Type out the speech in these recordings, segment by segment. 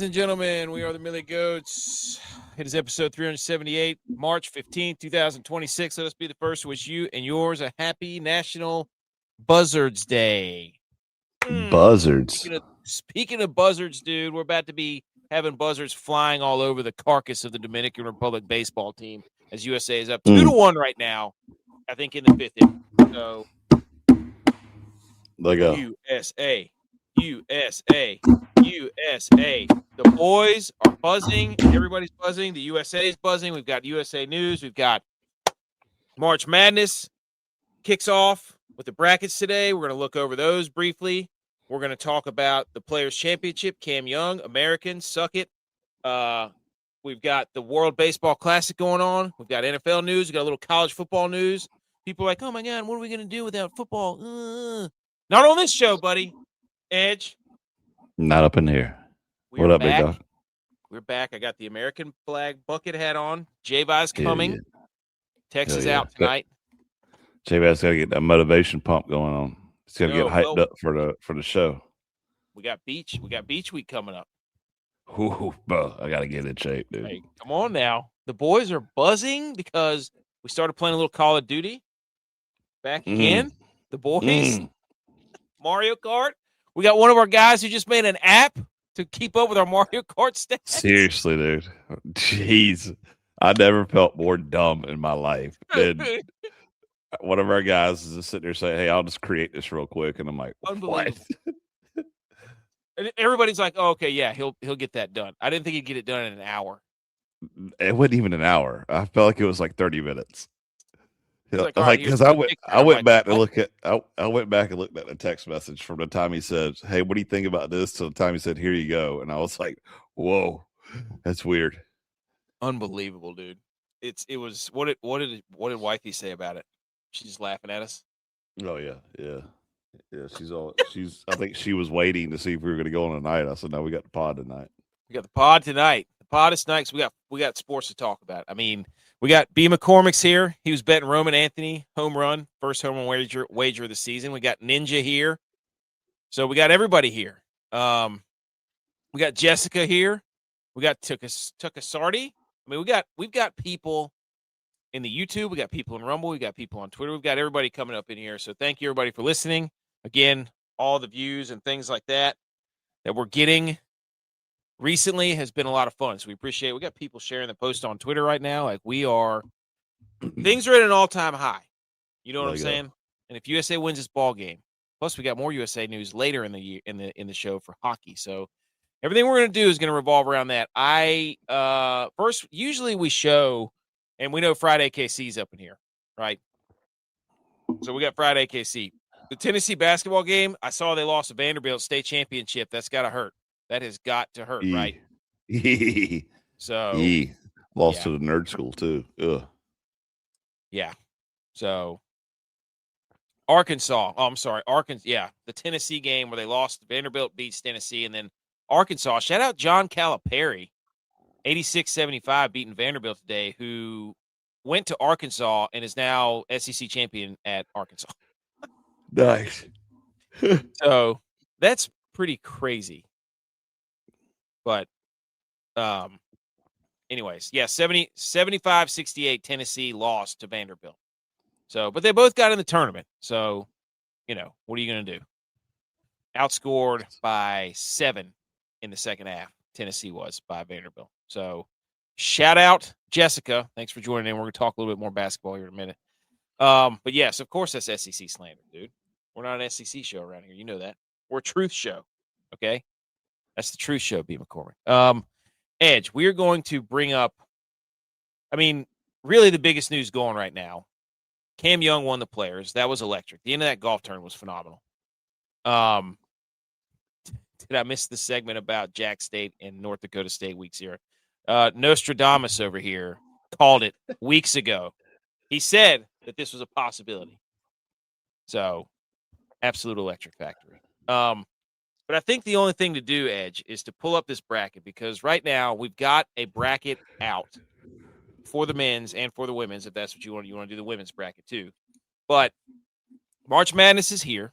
Ladies and gentlemen, we are the Millie Goats. It is episode 378, March 15th, 2026. Let us be the first to wish you and yours a happy National Buzzards Day. Buzzards. Speaking of buzzards, dude, we're about to be having buzzards flying all over the carcass of the Dominican Republic baseball team as USA is up 2-1 right now, I think in the fifth inning. So, there you go. USA, USA, USA. The boys are buzzing. Everybody's buzzing. The USA is buzzing. We've got USA News. We've got March Madness kicks off with the brackets today. We're going to look over those briefly. We're going to talk about the Players' Championship, Cam Young, Americans, suck it. We've got the World Baseball Classic going on. We've got NFL news. We've got a little college football news. People are like, oh, my God, what are we going to do without football? Not on this show, buddy. Edge. Not up in here. What up, big dog? We're back. I got the American flag bucket hat on. G.U.Y.S coming. Texas out tonight. G.U.Y.S got to get that motivation pump going on. He's got to get hyped up for the show. We got beach week coming up. Ooh, bro, I got to get in shape, dude. Hey, come on now. The boys are buzzing because we started playing a little Call of Duty. Back again. The boys. Mario Kart. We got one of our guys who just made an app to keep up with our Mario Kart stats. Seriously, dude. Jeez. I never felt more dumb in my life than one of our guys is just sitting there saying, hey, I'll just create this real quick. And I'm like, what? And everybody's like, oh, okay, yeah, he'll get that done. I didn't think he'd get it done in an hour. It wasn't even an hour. I felt like it was like 30 minutes. Because I went back and looked at the text message from the time he said, hey, what do you think about this, to the time he said, here you go. And I was like, whoa, that's weird. Unbelievable, dude. It was what did wifey say about it? She's just laughing at us. Oh yeah. I think she was waiting to see if we were going to go on tonight. I said, no, we got the pod tonight. We got the pod tonight. The pod is tonight. So we got sports to talk about. I mean, we got B. McCormick's here. He was betting Roman Anthony home run, first home run wager of the season. We got Ninja here. So we got everybody here. We got Jessica here. We got Tukasardi. I mean, we've got people in the YouTube. We got people in Rumble. We got people on Twitter. We've got everybody coming up in here. So thank you, everybody, for listening. Again, all the views and things like that we're getting recently has been a lot of fun. So we appreciate it. We got people sharing the post on Twitter right now. Like things are at an all-time high. You know what I'm saying? And if USA wins this ball game, plus we got more USA news later in the year in the show for hockey. So everything we're going to do is going to revolve around that. First, usually we show, and we know Friday KC's up in here, right? So we got Friday KC. The Tennessee basketball game, I saw they lost to Vanderbilt state championship. That's got to hurt. That has got to hurt, right? So lost to the nerd school too. Ugh. Yeah. So Arkansas. Oh, I'm sorry. Arkansas. Yeah. The Tennessee game where they lost, Vanderbilt beats Tennessee, and then Arkansas. Shout out John Calipari, 86-75, beating Vanderbilt today, who went to Arkansas and is now SEC champion at Arkansas. Nice. So that's pretty crazy. But anyways, yeah, 75-68 Tennessee lost to Vanderbilt. So, but they both got in the tournament. So, what are you going to do? Outscored by 7 in the second half. Tennessee was by Vanderbilt. So, shout out Jessica. Thanks for joining in. We're going to talk a little bit more basketball here in a minute. But yes, of course that's SEC slander, dude. We're not an SEC show around here. You know that. We're a truth show. Okay? That's the truth show, B. McCormick. Edge, we're going to bring up, really the biggest news going right now. Cam Young won the Players. That was electric. The end of that golf tournament was phenomenal. Did I miss the segment about Jack State and North Dakota State week 0? Nostradamus over here called it weeks ago. He said that this was a possibility. So, absolute electric factory. But I think the only thing to do, Edge, is to pull up this bracket, because right now we've got a bracket out for the men's and for the women's, if that's what you want. You want to do the women's bracket too. But March Madness is here.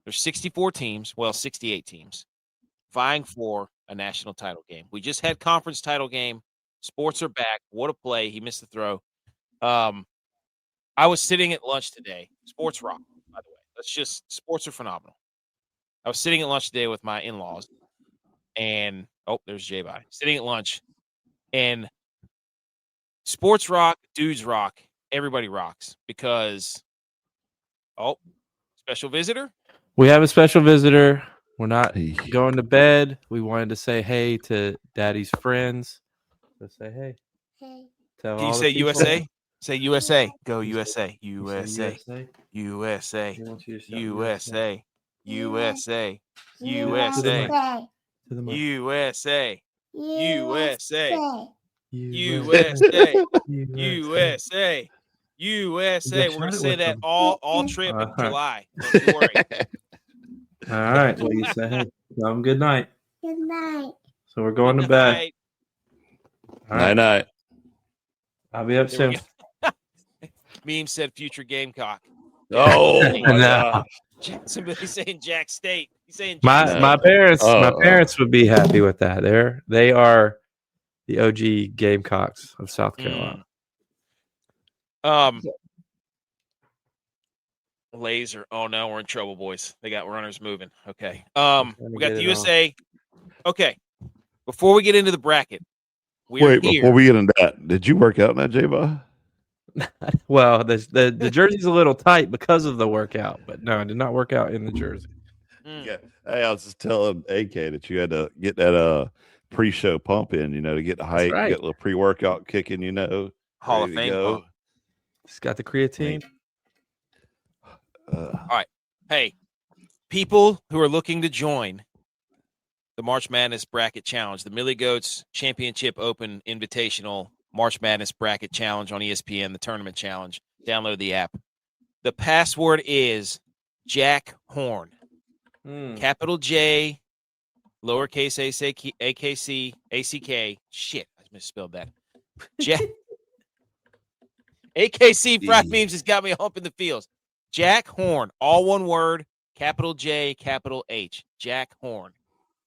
There's 64 teams. Well, 68 teams. vying for a national title game. We just had conference title game. Sports are back. What a play. He missed the throw. I was sitting at lunch today. Sports rock, by the way. Sports are phenomenal. I was sitting at lunch today with my in-laws, and there's J.U.Y. Sitting at lunch, and sports rock, dudes rock, everybody rocks because special visitor. We have a special visitor. We're not going to bed. We wanted to say hey to Daddy's friends. So say hey. Hey. Tell all the people. USA? Say USA. Go USA. USA. USA. USA. USA. USA. USA. USA. USA. USA. USA. We're going to say that all trip in July. Don't you worry. All right. Well, you say hey. Tell them good night. Good night. So we're going to bed. Night. I'll be up soon. Meme said future Gamecock. Oh, my God. Somebody's saying Jack State. He's saying my parents would be happy with that. They are the OG Gamecocks of South Carolina. Laser. Oh no, we're in trouble, boys. They got runners moving. Okay. We got the USA. Okay. Before we get into the bracket, before we get into that, did you work out in that, J.U.Y.? Well, the jersey's a little tight because of the workout, but no, I did not work out in the jersey. Yeah. Hey, I was just telling AK that you had to get that pre-show pump in, to get the hype, get a little pre-workout kicking, Hall of Fame. It's got the creatine. All right. Hey, people who are looking to join the March Madness Bracket Challenge, the Millie Goats Championship Open Invitational March Madness Bracket Challenge on ESPN, the Tournament Challenge. Download the app. The password is Jack Horn. Capital J, lowercase AKC, ACK. Shit, I misspelled that. Jack. AKC Fried Memes has got me a hump in the fields. Jack Horn, all one word, capital J, capital H. Jack Horn.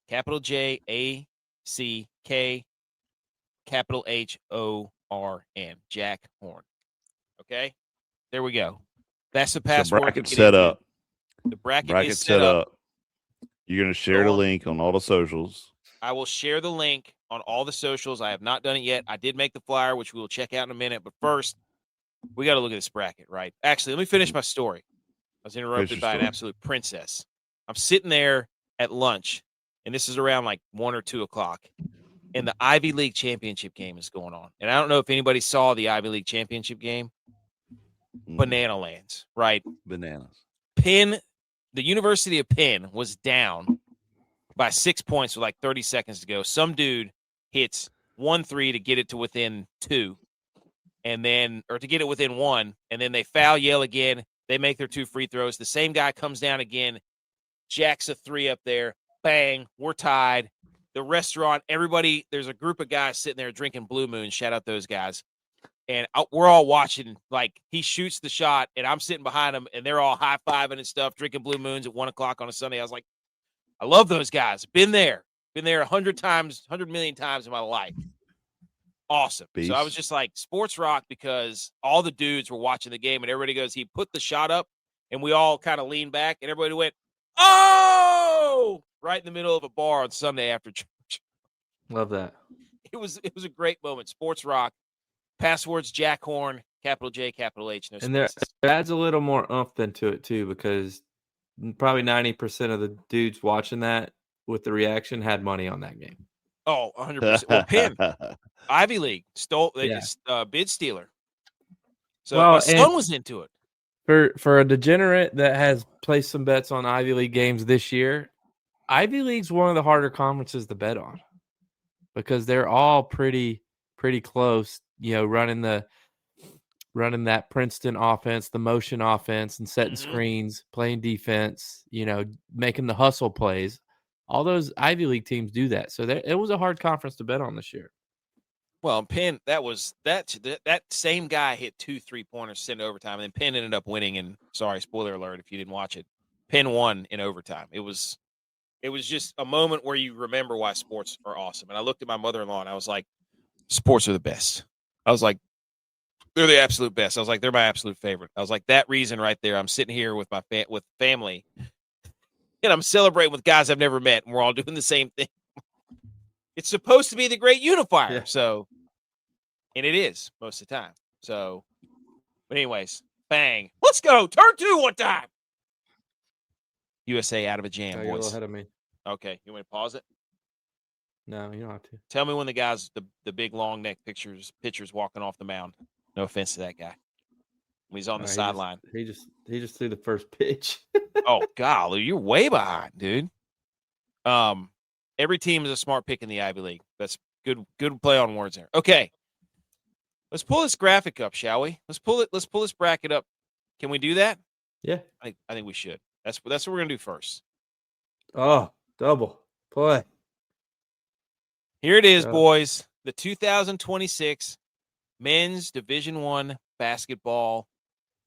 Capital J, A-C-K, capital H-O-R-N. Jack Horn. Okay? There we go. That's the password. The bracket's set up. The bracket is set up. You're going to share the link on all the socials. I will share the link on all the socials. I have not done it yet. I did make the flyer, which we will check out in a minute. But first, we got to look at this bracket, right? Actually, let me finish my story. I was interrupted by an absolute princess. I'm sitting there at lunch, and this is around like 1 or 2 o'clock, and the Ivy League championship game is going on. And I don't know if anybody saw the Ivy League championship game. Banana lands, right? Bananas. The University of Penn was down by 6 points with like 30 seconds to go. Some dude hits 1-3 to get it to within 2, or to get it within 1, and then they foul yell again. They make their 2 free throws. The same guy comes down again, jacks a 3 up there. Bang, we're tied. The restaurant, everybody, there's a group of guys sitting there drinking Blue Moon. Shout out those guys. And we're all watching, like, he shoots the shot, and I'm sitting behind him, and they're all high-fiving and stuff, drinking Blue Moons at 1 o'clock on a Sunday. I was like, I love those guys. Been there 100 million times in my life. Awesome. Beast. So I was just like, sports rock, because all the dudes were watching the game, and everybody goes, he put the shot up, and we all kind of leaned back, and everybody went, oh! Right in the middle of a bar on Sunday after church. Love that. It was a great moment. Sports rock. Passwords Jack Horn, capital J, capital H. No spaces. And there adds a little more oomph into it too, because probably 90% of the dudes watching that with the reaction had money on that game. Oh, 100%. Well, Penn, Ivy League bid stealer. So my son was into it. For a degenerate that has placed some bets on Ivy League games this year, Ivy League's one of the harder conferences to bet on because they're all pretty close. Running that Princeton offense, the motion offense, and setting screens, playing defense, making the hustle plays. All those Ivy League teams do that. So it was a hard conference to bet on this year. Well, Penn, that same guy hit 2 3-pointers, sent overtime, and then Penn ended up winning. And sorry, spoiler alert if you didn't watch it, Penn won in overtime. It was It was just a moment where you remember why sports are awesome. And I looked at my mother-in-law and I was like, sports are the best. I was like, they're the absolute best. I was like, they're my absolute favorite. I was like, that reason right there. I'm sitting here with my with family, and I'm celebrating with guys I've never met, and we're all doing the same thing. It's supposed to be the great unifier. Yeah. So, and it is most of the time. So, but anyways, bang. Let's go. Turn 2 one time. USA out of a jam, You're a boys. little ahead of me. Okay. You want to pause it? No, you don't have to. Tell me when the guys, the big long neck pitchers walking off the mound. No offense to that guy. When he's on the sideline. He just threw the first pitch. Oh, golly, you're way behind, dude. Every team is a smart pick in the Ivy League. That's good play on words there. Okay. Let's pull this graphic up, shall we? Let's pull this bracket up. Can we do that? Yeah. I think we should. That's what we're gonna do first. Oh, double play. Here it is, boys. The 2026 Men's Division I Basketball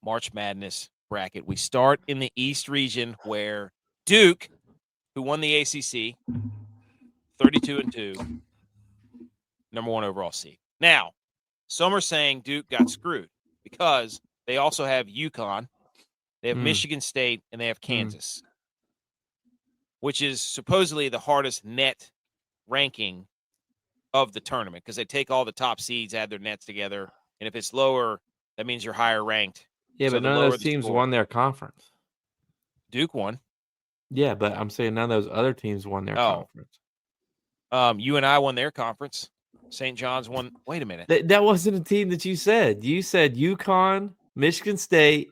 March Madness bracket. We start in the East region where Duke, who won the ACC, 32-2, number 1 overall seed. Now, some are saying Duke got screwed because they also have UConn, they have Michigan State, and they have Kansas, which is supposedly the hardest net ranking of the tournament because they take all the top seeds, add their nets together, and if it's lower, that means you're higher ranked. Yeah, So but none of those teams won their conference. Duke won. Yeah, but I'm saying none of those other teams won their conference. UNI won their conference. St. John's won. Wait a minute. That wasn't a team that you said. You said UConn, Michigan State,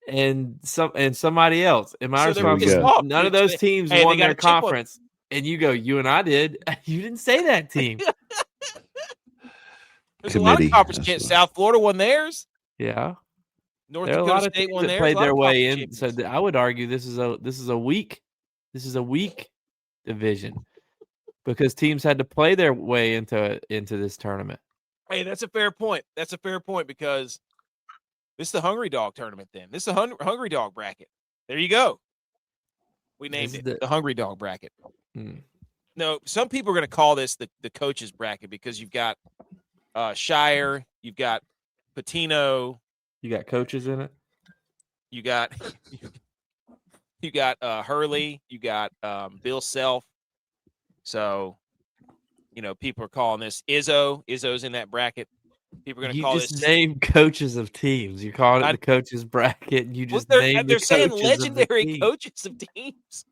and somebody else. And my response is none of those teams won their conference. And you go, UNI did. You didn't say that team. There's a lot of conference champs. South Florida won theirs. Yeah. North Dakota State won theirs. Played their way in. So I would argue this is a weak division because teams had to play their way into this tournament. Hey, that's a fair point. That's a fair point because this is the Hungry Dog tournament. Then this is the Hungry Dog bracket. There you go. We named it the Hungry Dog bracket. No, some people are going to call this the coaches bracket because you've got Shire, you've got Patino. You got coaches in it. You got Hurley. You got Bill Self. So, people are calling this Izzo. Izzo's in that bracket. People are going to call this. You just name coaches of teams. You call it the coaches bracket. You just name they're saying legendary coaches of teams.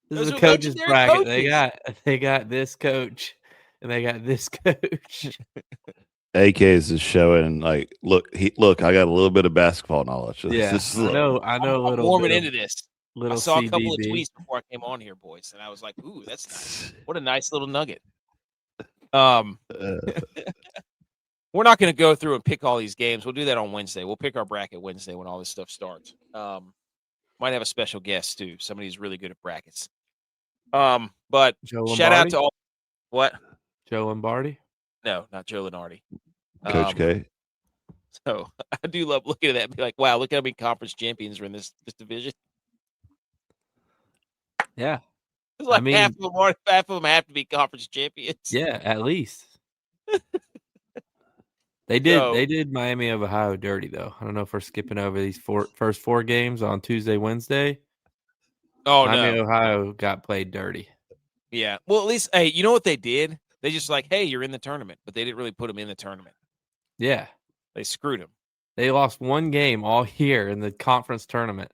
This is a coaches bracket. Coaches. They got this coach, and they got this coach. AK's is showing look. I got a little bit of basketball knowledge. Yeah, I know. I'm a little warming into this. I saw CDB. A couple of tweets before I came on here, boys, and I was like, "Ooh, that's nice. What a nice little nugget." We're not going to go through and pick all these games. We'll do that on Wednesday. We'll pick our bracket Wednesday when all this stuff starts. Might have a special guest too. Somebody who's really good at brackets. But shout out to all. What? Joe Lombardi? No, not Joe Lenardi. Coach K. So I do love looking at that and be like, wow, look how many conference champions are in this division. Yeah. It's like half of them have to be conference champions. Yeah, at least. They did Miami of Ohio dirty though. I don't know if we're skipping over these first 4 games on Tuesday, Wednesday. Oh, Miami, Ohio got played dirty. Yeah. Well, at least, hey, you know what they did? They just hey, you're in the tournament, but they didn't really put them in the tournament. Yeah. They screwed them. They lost 1 game all year in the conference tournament.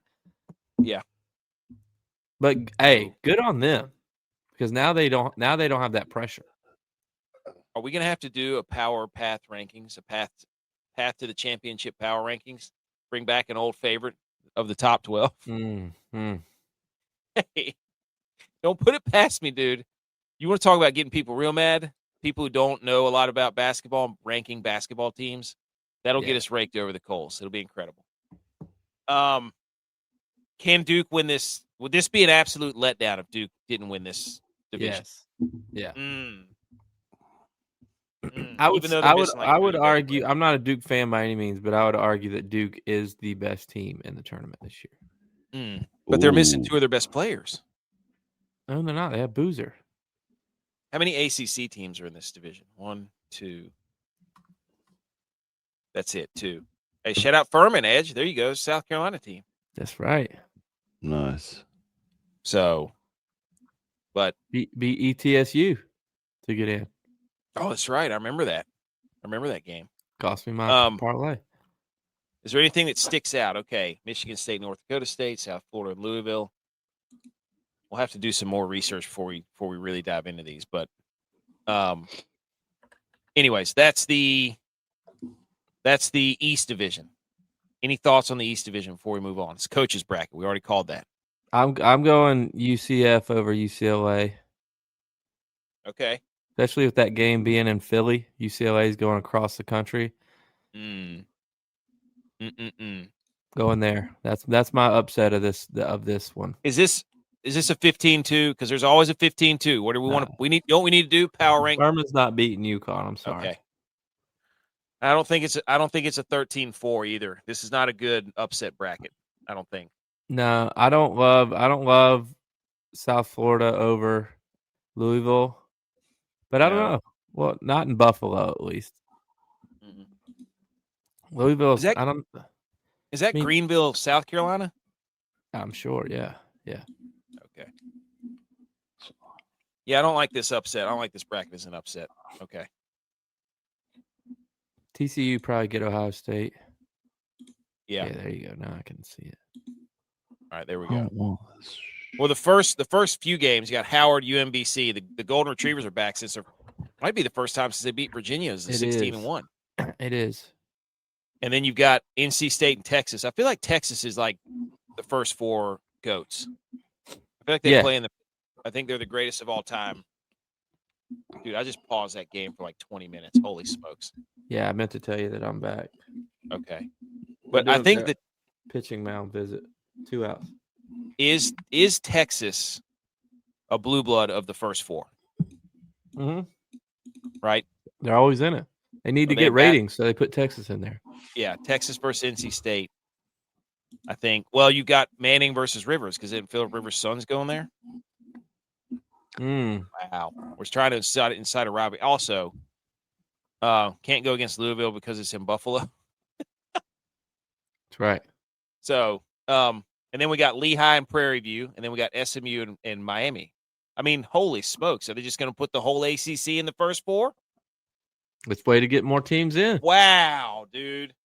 Yeah. But hey, good on them because now they don't have that pressure. Are we going to have to do a power path rankings, a path to the championship power rankings? Bring back an old favorite of the top 12? Hey, don't put it past me, dude. You want to talk about getting people real mad? People who don't know a lot about basketball, ranking basketball teams, that'll get us raked over the coals. It'll be incredible. Can Duke win this? Would this be an absolute letdown if Duke didn't win this division? Yes. Yeah. I would argue. I'm not a Duke fan by any means, but I would argue that Duke is the best team in the tournament this year. But they're missing 2 of their best players. No, they're not. They have Boozer. How many ACC teams are in this division? 1, 2. That's it, 2. Hey, shout out Furman, Edge. There you go, South Carolina team. That's right. Nice. So, but beat ETSU to get in. Oh, that's right. I remember that. Game. Cost me my parlay. Is there anything that sticks out? Okay, Michigan State, North Dakota State, South Florida, and Louisville. We'll have to do some more research before we really dive into these. But, anyways, that's the East Division. Any thoughts on the East Division before we move on? It's coach's bracket. We already called that. I'm going UCF over UCLA. Okay. Especially with that game being in Philly, UCLA is going across the country. Going there. That's my upset of this one. Is this a 15-2? Because there's always a 15-2. What do we want to? We need to do power rank. Furman's not beating UConn. I'm sorry. Okay. I don't think it's a 13-4 either. This is not a good upset bracket. I don't think. No, I don't love South Florida over Louisville, but I don't know. Well, not in Buffalo at least. Louisville. Is that Greenville, South Carolina? I'm sure. Yeah. Okay. Yeah, I don't like this upset. I don't like this bracket as an upset. Okay. TCU probably get Ohio State. Yeah. There you go. Now I can see it. All right, there we go. Well, the first few games, you got Howard, UMBC. The Golden Retrievers are back since might be the first time since they beat Virginia as 16-1. It is. And then you've got NC State and Texas. I feel like Texas is like the first 4 goats. I feel like they play I think they're the greatest of all time. Dude, I just paused that game for like 20 minutes. Holy smokes. Yeah, I meant to tell you that I'm back. Okay. But I think that pitching mound visit, 2 outs. Is Texas a blue blood of the first 4? Mm-hmm. Right? They're always in it. They need to get ratings, so they put Texas in there. Yeah, Texas versus NC State. I think. Well, you got Manning versus Rivers because didn't Philip Rivers' son's going there? Wow. We're trying to inside a rivalry. Also, can't go against Louisville because it's in Buffalo. That's right. So, and then we got Lehigh and Prairie View, and then we got SMU and Miami. I mean, holy smokes. Are they just going to put the whole ACC in the first 4? It's a way to get more teams in. Wow, dude.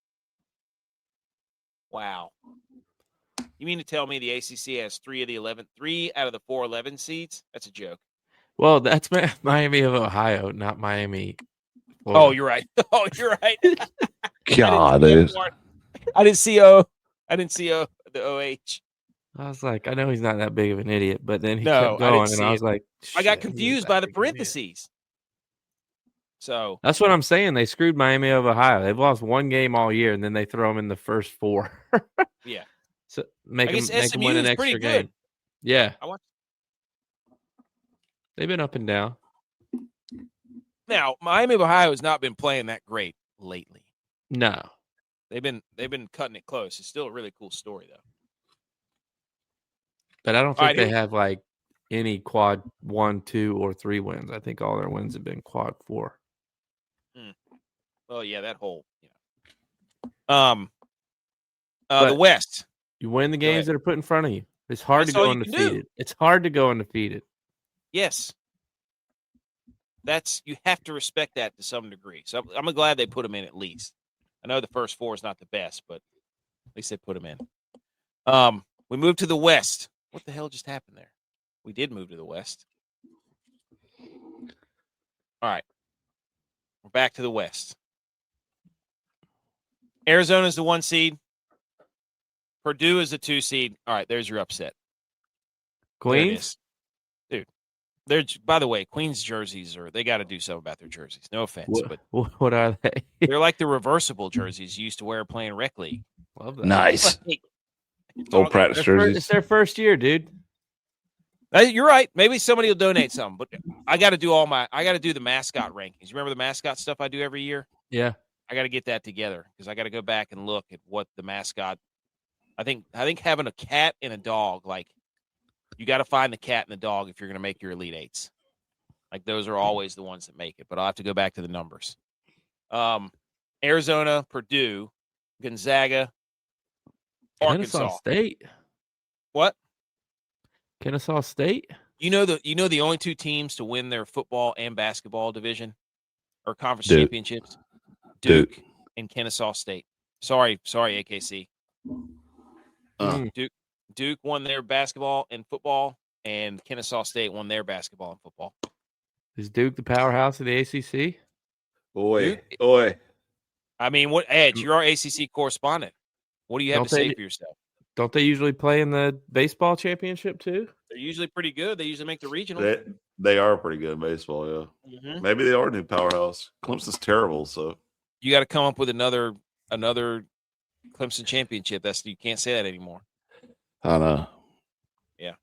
Wow. You mean to tell me the ACC has 3 out of the 4 11 seeds? That's a joke. Well, that's Miami of Ohio, not Miami. Florida. Oh, you're right. God, I didn't see the OH. I was like, I know he's not that big of an idiot, but then he kept going, and I was like, I got confused by the parentheses. So that's what I'm saying. They screwed Miami of Ohio. They've lost 1 game all year, and then they throw them in the first 4. Yeah. So make them win an extra game. Yeah. They've been up and down. Now, Miami of Ohio has not been playing that great lately. No. They've been cutting it close. It's still a really cool story, though. But I don't think they have like any quad 1, 2, or 3 wins. I think all their wins have been quad 4. Well, yeah, that whole the West. You win the games that are put in front of you. It's hard to go undefeated. It's hard to go undefeated. Yes. You have to respect that to some degree. So I'm glad they put them in at least. I know the first 4 is not the best, but at least they put them in. We moved to the West. What the hell just happened there? We did move to the West. All right. We're back to the West. Arizona's the 1 seed. Purdue is the 2 seed. All right, there's your upset. Queens? Dude, by the way, Queens jerseys they got to do something about their jerseys. No offense, but what are they? They're like the reversible jerseys you used to wear playing rec league. Love that. Nice. Old practice jerseys. It's their first year, dude. You're right. Maybe somebody will donate some, but I got to do the mascot rankings. You remember the mascot stuff I do every year? Yeah. I got to get that together because I got to go back and look at what the mascot. I think having a cat and a dog, like You got to find the cat and the dog if you're going to make your Elite Eights. Like those are always the ones that make it. But I'll have to go back to the numbers. Arizona, Purdue, Gonzaga, Kennesaw Arkansas State. What? Kennesaw State? You know the only two teams to win their football and basketball division or conference Duke. championships? Duke and Kennesaw State. Sorry, AKC. Duke won their basketball and football, and Kennesaw State won their basketball and football. Is Duke the powerhouse of the ACC? Oi. I mean, what Edge? You're our ACC correspondent. What do you have to say for yourself? Don't they usually play in the baseball championship too? They're usually pretty good. They usually make the regional. They are pretty good in baseball, yeah. Mm-hmm. Maybe they are a new powerhouse. Clemson's terrible, so you got to come up with another Clemson championship. You can't say that anymore. I know. Yeah.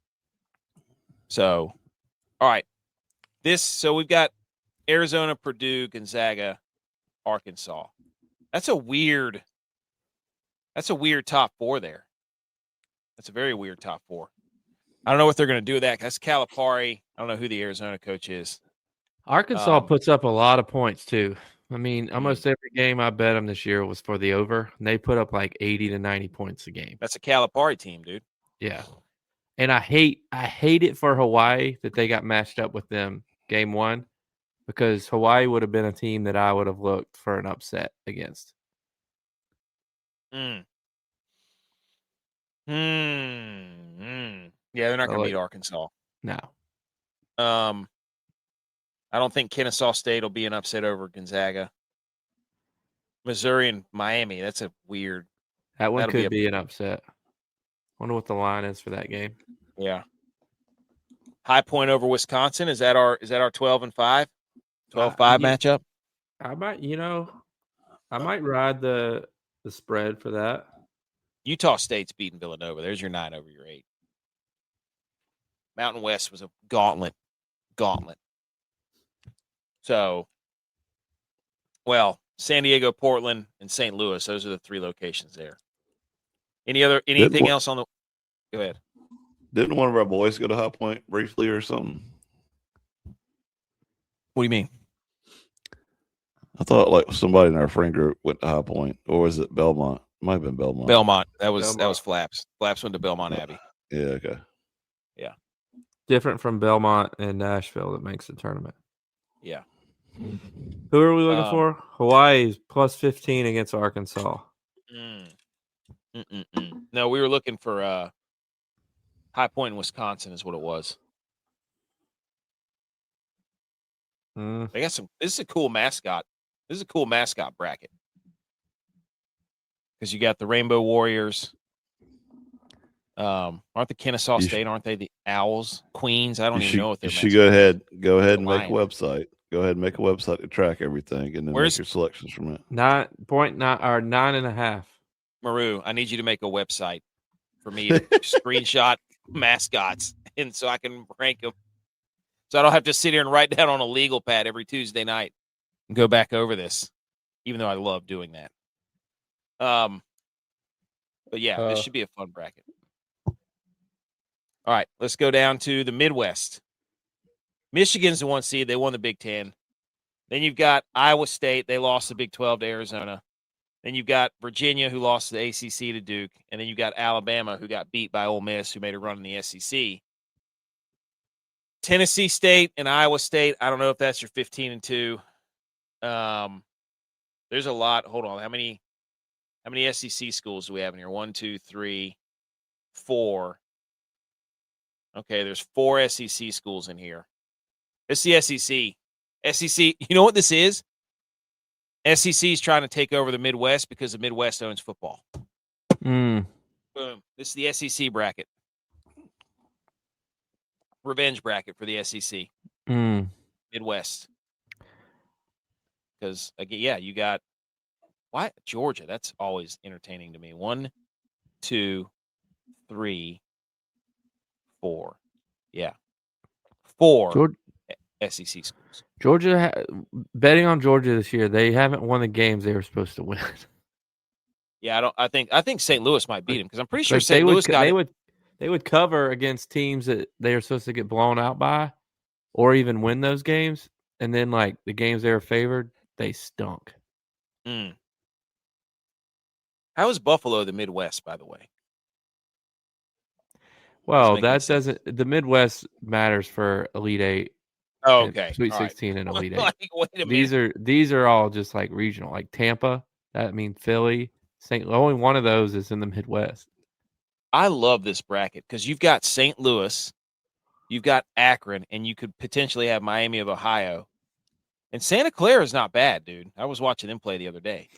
So, all right. So we've got Arizona, Purdue, Gonzaga, Arkansas. That's a weird top four there. That's a very weird top four. I don't know what they're going to do with that. That's Calipari. I don't know who the Arizona coach is. Arkansas puts up a lot of points too. I mean, almost every game I bet them this year was for the over, and they put up like 80 to 90 points a game. That's a Calipari team, dude. Yeah. And I hate it for Hawaii that they got matched up with them game one, because Hawaii would have been a team that I would have looked for an upset against. Yeah, they're not going to beat Arkansas. No. I don't think Kennesaw State will be an upset over Gonzaga. Missouri and Miami, that's a weird. That one could be an upset. Wonder what the line is for that game. Yeah. High Point over Wisconsin. Is that our 12-5? 12-5 matchup? I might ride the spread for that. Utah State's beating Villanova. There's your 9 over your 8. Mountain West was a gauntlet. So, San Diego, Portland, and St. Louis. Those are the 3 locations there. Anything else on the? Go ahead. Didn't one of our boys go to High Point briefly or something? What do you mean? I thought like somebody in our friend group went to High Point, or was it Belmont? It might have been Belmont. Belmont. That was Flaps. Flaps went to Belmont Abbey. Yeah. Okay. Yeah. Different from Belmont and Nashville that makes the tournament. Yeah. Who are we looking for? Hawaii's plus 15 against Arkansas. No, we were looking for High Point in Wisconsin is what it was. They got some. This is a cool mascot. This is a cool mascot bracket because you got the Rainbow Warriors. Aren't the Kennesaw State? Aren't they the Owls? Queens? I don't even know what they're. You should go ahead and make a website. Go ahead and make a website to track everything, and then make your selections from it. 9.5. Maru, I need you to make a website for me to screenshot mascots, and so I can rank them. So I don't have to sit here and write down on a legal pad every Tuesday night and go back over this, even though I love doing that. But yeah, this should be a fun bracket. All right, let's go down to the Midwest. Michigan's the 1 seed. They won the Big Ten. Then you've got Iowa State. They lost the Big 12 to Arizona. Then you've got Virginia, who lost the ACC to Duke. And then you've got Alabama, who got beat by Ole Miss, who made a run in the SEC. Tennessee State and Iowa State, I don't know if that's your 15-2. There's a lot. Hold on. How many SEC schools do we have in here? 1, 2, 3, 4. Okay, there's 4 SEC schools in here. It's the SEC. SEC, you know what this is? SEC is trying to take over the Midwest because the Midwest owns football. Boom. This is the SEC bracket. Revenge bracket for the SEC. Midwest. Because, again, you got Georgia. That's always entertaining to me. 1, 2, 3, 4. Yeah. 4 SEC schools. Georgia, betting on Georgia this year, they haven't won the games they were supposed to win. Yeah, I think St. Louis might beat them because I'm pretty sure St. Louis They would cover against teams that they are supposed to get blown out by, or even win those games, and then like the games they were favored, they stunk. How is Buffalo the Midwest, by the way? Well, that doesn't. The Midwest matters for Elite Eight. Oh, okay. Sweet 16 and Elite Eight. Like, wait a minute. These are all just like regional, like Tampa. That means Philly. Only one of those is in the Midwest. I love this bracket because you've got St. Louis, you've got Akron, and you could potentially have Miami of Ohio. And Santa Clara is not bad, dude. I was watching them play the other day.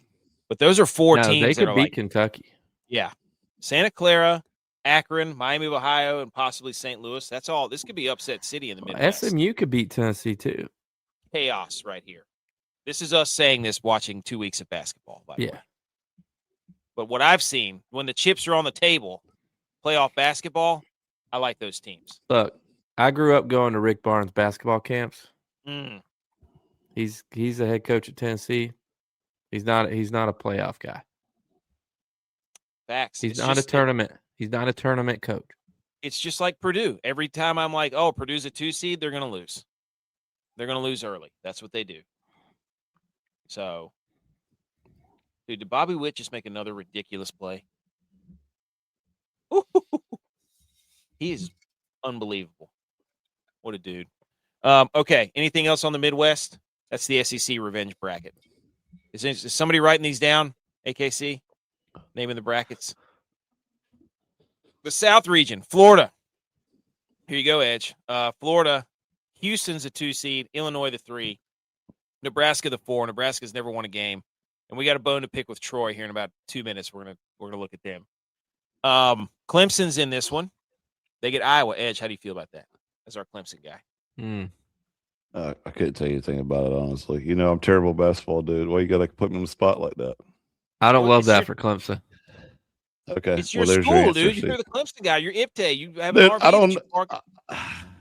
But those are four teams they that could are beat like, Kentucky. Yeah. Santa Clara, Akron, Miami of Ohio, and possibly St. Louis. That's all. This could be upset city in the Midwest. SMU could beat Tennessee, too. Chaos right here. This is us saying this watching 2 weeks of basketball, by the way. But what I've seen, when the chips are on the table, playoff basketball, I like those teams. Look, I grew up going to Rick Barnes basketball camps. He's the head coach at Tennessee. He's not a playoff guy. Facts. He's not a tournament coach. It's just like Purdue. Every time I'm like, oh, Purdue's a 2 seed, they're going to lose. They're going to lose early. That's what they do. So, dude, did Bobby Witt just make another ridiculous play? Ooh, he is unbelievable. What a dude. Okay, anything else on the Midwest? That's the SEC revenge bracket. Is somebody writing these down, AKC? Naming the brackets. The South region, Florida. Here you go, Edge. Florida, Houston's a 2 seed, Illinois the 3, Nebraska the 4. Nebraska's never won a game, and we got a bone to pick with Troy here in about 2 minutes. We're gonna look at them. Clemson's in this one. They get Iowa. Edge, how do you feel about that? As our Clemson guy. I couldn't tell you anything about it, honestly. You know, I'm terrible basketball, dude. Why you got to put me on the spot like that? I don't love that for Clemson. Okay, it's your school, dude. You're the Clemson guy. You're IPTE. You have an RV.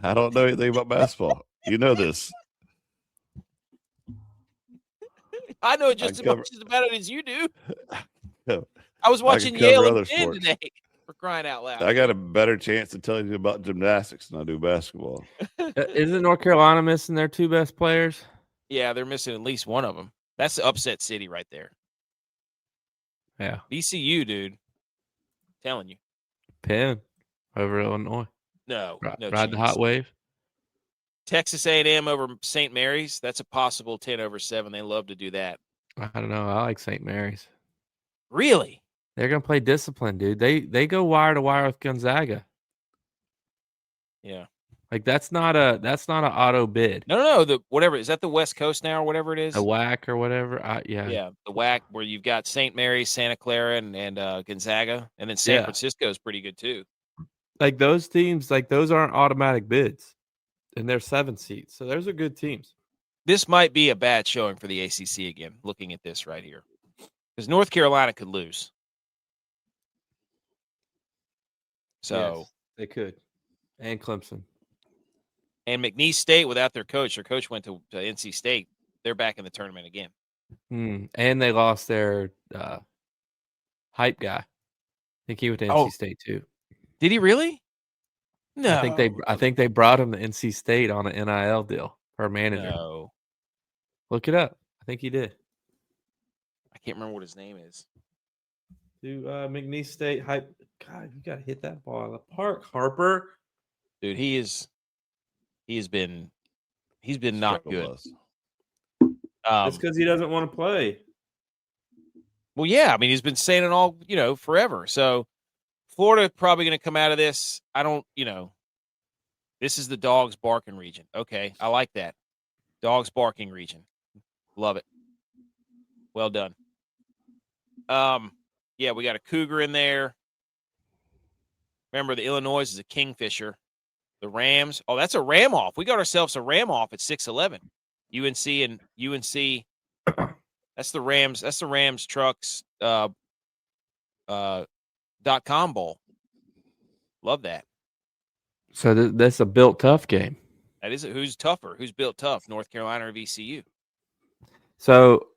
I don't know anything about basketball. You know this. I know just as much about it as you do. I was watching Yale and Penn today. For crying out loud. I got a better chance of telling you about gymnastics than I do basketball. Isn't North Carolina missing their 2 best players? Yeah, they're missing at least one of them. That's the upset city right there. Yeah. VCU, dude. I'm telling you. Penn over Illinois. No. Ride the hot wave. Texas A&M over St. Mary's. That's a possible 10/7. They love to do that. I don't know. I like St. Mary's. Really? They're gonna play discipline, dude. They go wire to wire with Gonzaga. Yeah, like that's not an auto bid. No. The whatever is that the West Coast now or whatever it is. A WAC or whatever. Yeah, the WAC where you've got St. Mary's, Santa Clara, and Gonzaga, and then San Francisco is pretty good too. Like those teams, like those aren't automatic bids, and they're 7 seats, so those are good teams. This might be a bad showing for the ACC again. Looking at this right here, because North Carolina could lose. So yes, they could, and Clemson, and McNeese State without their coach. Their coach went to NC State. They're back in the tournament again. And they lost their hype guy. I think he went to NC State too. Did he really? No, I think they brought him to NC State on an NIL deal for a manager. No, look it up. I think he did. I can't remember what his name is. To McNeese State hype. God, you gotta hit that ball out of the park, Harper. Dude, he's been not good. That's because he doesn't want to play. Well, yeah, I mean he's been saying it all, forever. So Florida probably going to come out of this. I don't, this is the dogs barking region. Okay, I like that. Dogs barking region. Love it. Well done. Yeah, we got a Cougar in there. Remember, the Illinois is a Kingfisher. The Rams. Oh, that's a Ram off. We got ourselves a Ram off at 6-11. UNC. That's the Rams. That's the Rams Trucks .com bowl. Love that. So that's a built tough game. That is. Who's tougher? Who's built tough? North Carolina or VCU? So,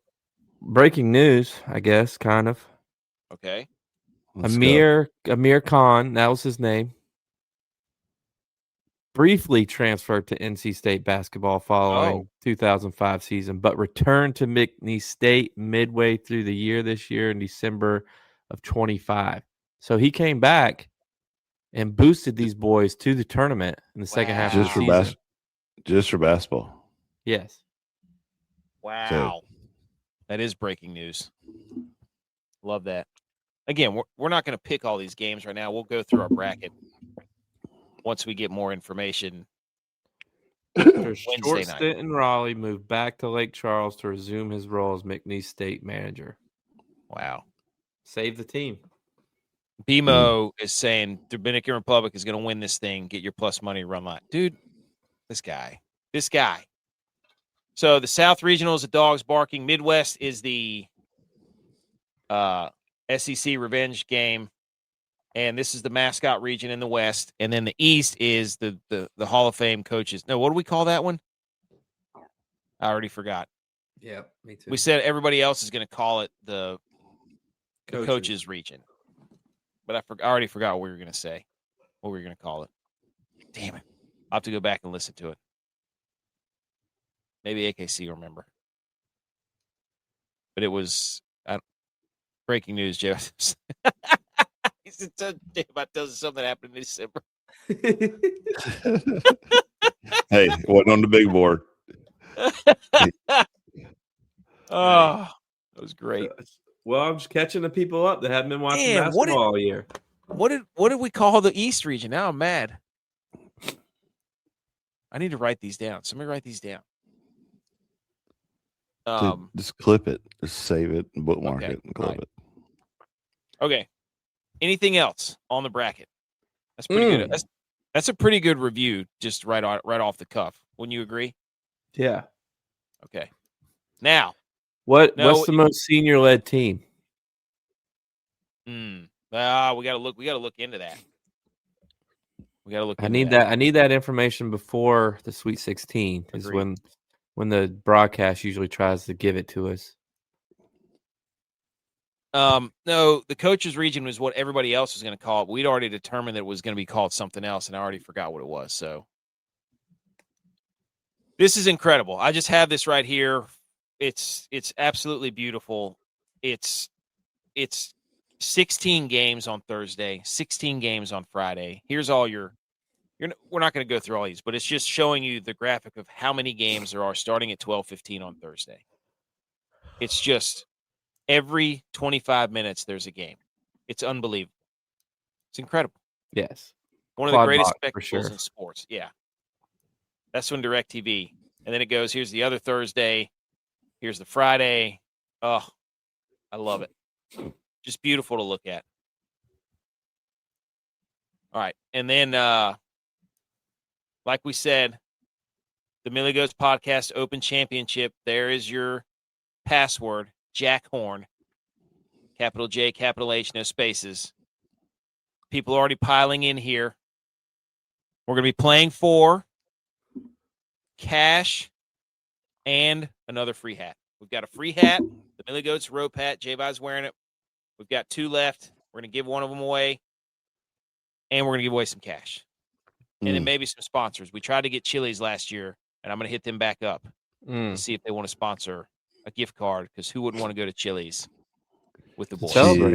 breaking news, I guess, kind of. Okay. Amir Khan, that was his name. briefly transferred to NC State basketball following 2005 season, but returned to McNeese State midway through the year this year in December of 25. So he came back and boosted these boys to the tournament in the second half of the season. Just for basketball. Yes. Wow. That is breaking news. Love that. Again, we're not going to pick all these games right now. We'll go through our bracket once we get more information. After a short stint in Raleigh, moved back to Lake Charles to resume his role as McNeese State manager. Wow. Save the team. BMO is saying Dominican Republic is going to win this thing. Get your plus money run line. Dude, this guy. So the South Regional is the dogs barking. Midwest is the SEC revenge game. And this is the mascot region in the West. And then the East is the Hall of Fame coaches. No, what do we call that one? I already forgot. Yeah, me too. We said everybody else is going to call it the coaches region. But I already forgot what we were going to say, what we were going to call it. Damn it. I'll have to go back and listen to it. Maybe AKC will remember. But it was breaking news, Joe. He said, damn, I tell you something happened in December. Hey, wasn't on the big board. Oh, that was great. Well, I'm just catching the people up that haven't been watching basketball all year. What did we call the East region? Now I'm mad. I need to write these down. Somebody write these down. Dude, just clip it. Just save it and bookmark it and clip it. Okay. Anything else on the bracket? That's pretty good. That's a pretty good review, just right off the cuff. Wouldn't you agree? Yeah. Okay. Now, what's the most senior-led team? We gotta look into that. I need that information before the Sweet 16 is when the broadcast usually tries to give it to us. No, the coaches region was what everybody else was going to call it. We'd already determined that it was going to be called something else, and I already forgot what it was. So this is incredible. I just have this right here. It's absolutely beautiful. It's 16 games on Thursday, 16 games on Friday. Here's all we're not going to go through all these, but it's just showing you the graphic of how many games there are starting at 12:15 on Thursday. It's just every 25 minutes there's a game. It's unbelievable. It's incredible. Yes. One of the greatest spectacles in sports. Yeah. That's when DirecTV. And then it goes, here's the other Thursday. Here's the Friday. Oh, I love it. Just beautiful to look at. All right. And then, like we said, the Millie Goats Podcast Open Championship. There is your password, Jack Horn. Capital J, capital H, no spaces. People are already piling in here. We're going to be playing for cash and another free hat. We've got a free hat, the Millie Goats rope hat. J-By's wearing it. We've got 2 left. We're going to give one of them away, and we're going to give away some cash. And then maybe some sponsors. We tried to get Chili's last year, and I'm going to hit them back up to see if they want to sponsor a gift card, because who wouldn't want to go to Chili's with the boys? Chili's.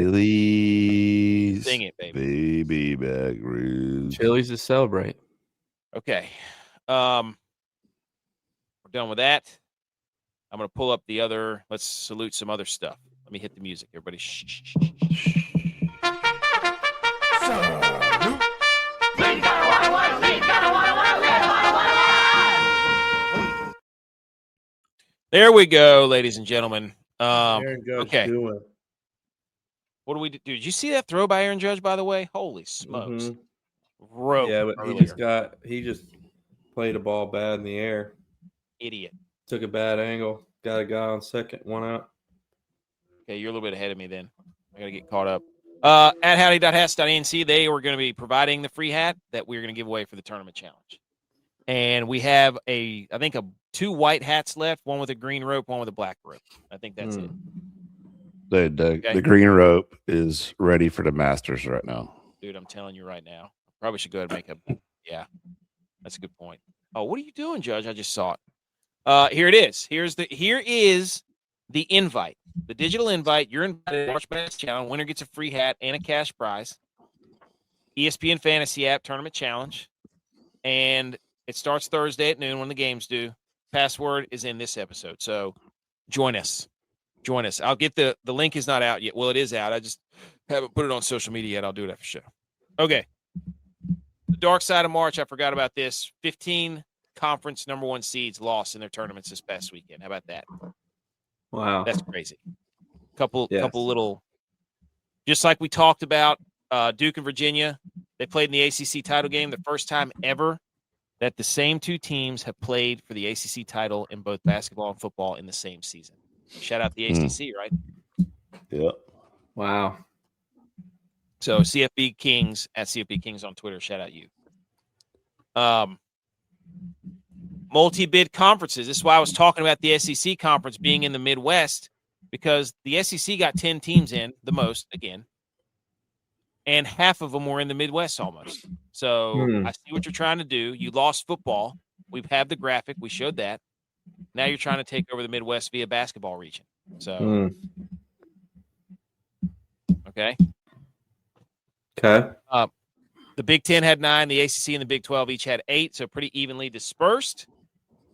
Sing it, baby. Baby back room. Chili's to celebrate. Okay. We're done with that. I'm going to pull up the other. Let's salute some other stuff. Let me hit the music. Everybody shh. There we go, ladies and gentlemen. Okay. What do we do? Did you see that throw by Aaron Judge, by the way? Holy smokes. Mm-hmm. Yeah, but he just played a ball bad in the air. Idiot. Took a bad angle. Got a guy on second, 1 out. Okay, you're a little bit ahead of me then. I got to get caught up. At howdy.hats.nc, they were going to be providing the free hat that we were going to give away for the tournament challenge. And we have I think 2 white hats left, one with a green rope, one with a black rope. I think that's it. The green rope is ready for the Masters right now. Dude, I'm telling you right now. Probably should go ahead and make That's a good point. Oh, what are you doing, Judge? I just saw it. Here it is. Here is the invite, the digital invite. You're invited to March Madness Challenge. Winner gets a free hat and a cash prize. ESPN Fantasy App Tournament Challenge. And it starts Thursday at noon when the games do. Password is in this episode. So join us. I'll get the link is not out yet. Well, it is out. I just haven't put it on social media yet. I'll do it after show. Okay. The dark side of March, I forgot about this. 15 conference #1 seeds lost in their tournaments this past weekend. How about that? Wow. That's crazy. Couple little, just like we talked about Duke and Virginia, they played in the ACC title game, the first time ever that the same two teams have played for the ACC title in both basketball and football in the same season. Shout out the ACC, right? Yeah. Wow. So CFB Kings at CFB Kings on Twitter. Shout out you. Multi-bid conferences. This is why I was talking about the SEC conference being in the Midwest, because the SEC got 10 teams in, the most, again, and half of them were in the Midwest almost. So I see what you're trying to do. You lost football. We've had the graphic. We showed that. Now you're trying to take over the Midwest via basketball region. So, okay. The Big Ten had 9. The ACC and the Big 12 each had 8, so pretty evenly dispersed.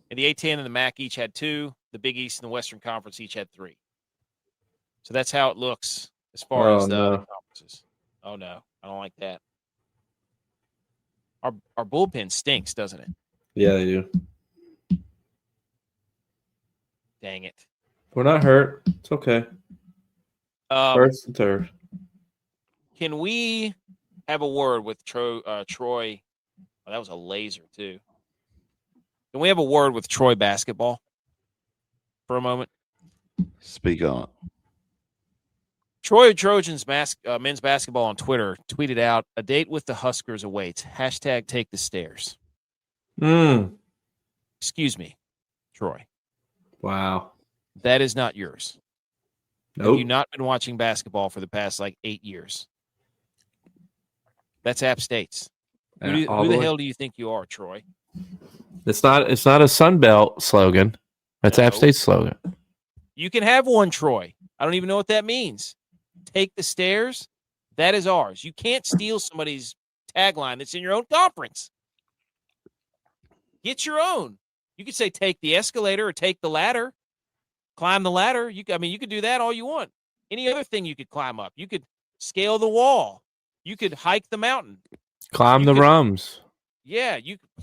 And the A-10 and the MAC each had 2. The Big East and the Western Conference each had 3. So that's how it looks as far as the conferences. Oh, no. I don't like that. Our bullpen stinks, doesn't it? Yeah, they do. Dang it. We're not hurt. It's okay. First and third. Can we have a word with Troy? Oh, that was a laser, too. Can we have a word with Troy basketball for a moment? Speak on. Troy Trojans men's basketball on Twitter tweeted out, "A date with the Huskers awaits. Hashtag take the stairs." Excuse me, Troy. Wow. That is not yours. Nope. Have you not been watching basketball for the past 8 years? That's App State's. Who the hell do you think you are, Troy? It's not a Sunbelt slogan. That's App State's slogan. You can have one, Troy. I don't even know what that means. Take the stairs. That is ours. You can't steal somebody's tagline that's in your own conference. Get your own. You could say take the escalator or take the ladder. Climb the ladder. You could do that all you want. Any other thing you could climb up. You could scale the wall. You could hike the mountain. Climb the rums. Yeah,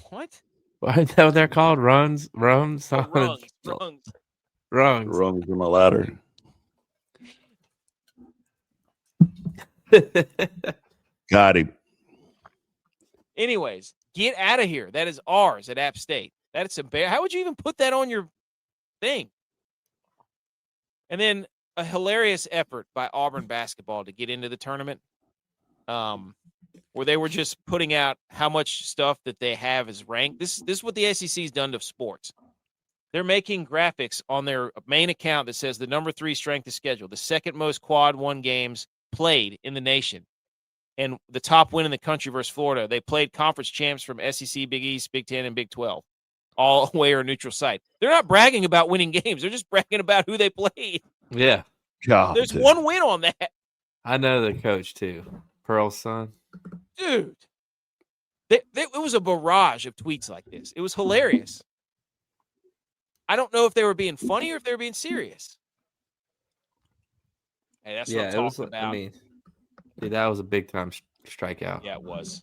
what? What is that what they're called? Rungs? Rungs. Rungs in my ladder. Got him. Anyways, get out of here. That is ours at App State. That's embarrassing. How would you even put that on your thing? And then a hilarious effort by Auburn basketball to get into the tournament, where they were just putting out how much stuff that they have is ranked. This is what the SEC's done to sports. They're making graphics on their main account that says the number 3 strength of schedule, the second most quad 1 games played in the nation, and the top win in the country versus Florida. They played conference champs from SEC, Big East, Big 10, and Big 12, all away or neutral site. They're not bragging about winning games. They're just bragging about who they played. Yeah. God, there's one win on that. I know the coach, too. Pearl's son. Dude. It was a barrage of tweets like this. It was hilarious. I don't know if they were being funny or if they were being serious. Hey, that's what I'm talking about. Dude, that was a big-time strikeout. Yeah, it was.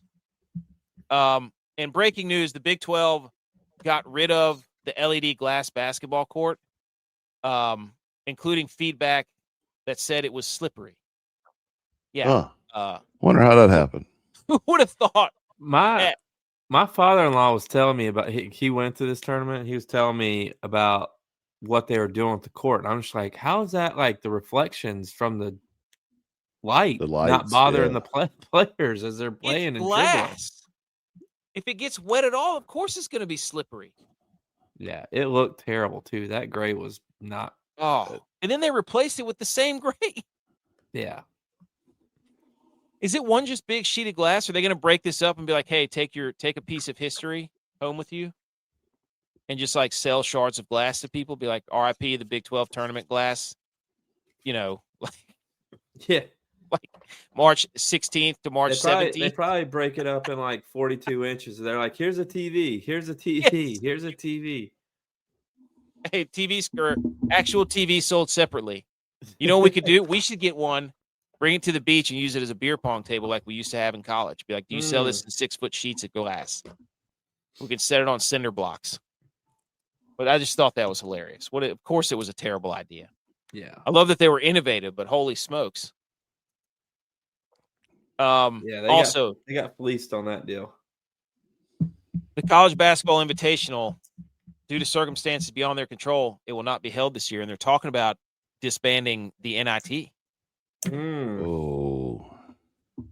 And breaking news, the Big 12 got rid of the LED glass basketball court, including feedback that said it was slippery. Yeah. Wonder how that happened. Who would have thought? My father-in-law was telling me about he went to this tournament. He was telling me about what they were doing with the court. And I'm just like, how is that like the reflections from the lights, not bothering the players as they're playing and dribbling? If it gets wet at all, of course it's going to be slippery. Yeah, it looked terrible too. That gray was not. Oh, and then they replaced it with the same gray. Yeah. Is it one just big sheet of glass? Are they going to break this up and be like, hey, take a piece of history home with you and just like sell shards of glass to people? Be like, RIP the Big 12 tournament glass, Yeah. Like March 16th to March 17th. They probably break it up in like 42 inches. They're like, here's a TV, here's a TV, Yes. here's a TV. Hey, TVs or actual TV sold separately. You know what we could do? We should get one, bring it to the beach, and use it as a beer pong table like we used to have in college. Be like, do you sell this in 6-foot sheets of glass? We could set it on cinder blocks. But I just thought that was hilarious. Of course, it was a terrible idea. Yeah. I love that they were innovative, but holy smokes. They got fleeced on that deal. The College Basketball Invitational, due to circumstances beyond their control, it will not be held this year, and they're talking about disbanding the NIT. Oh,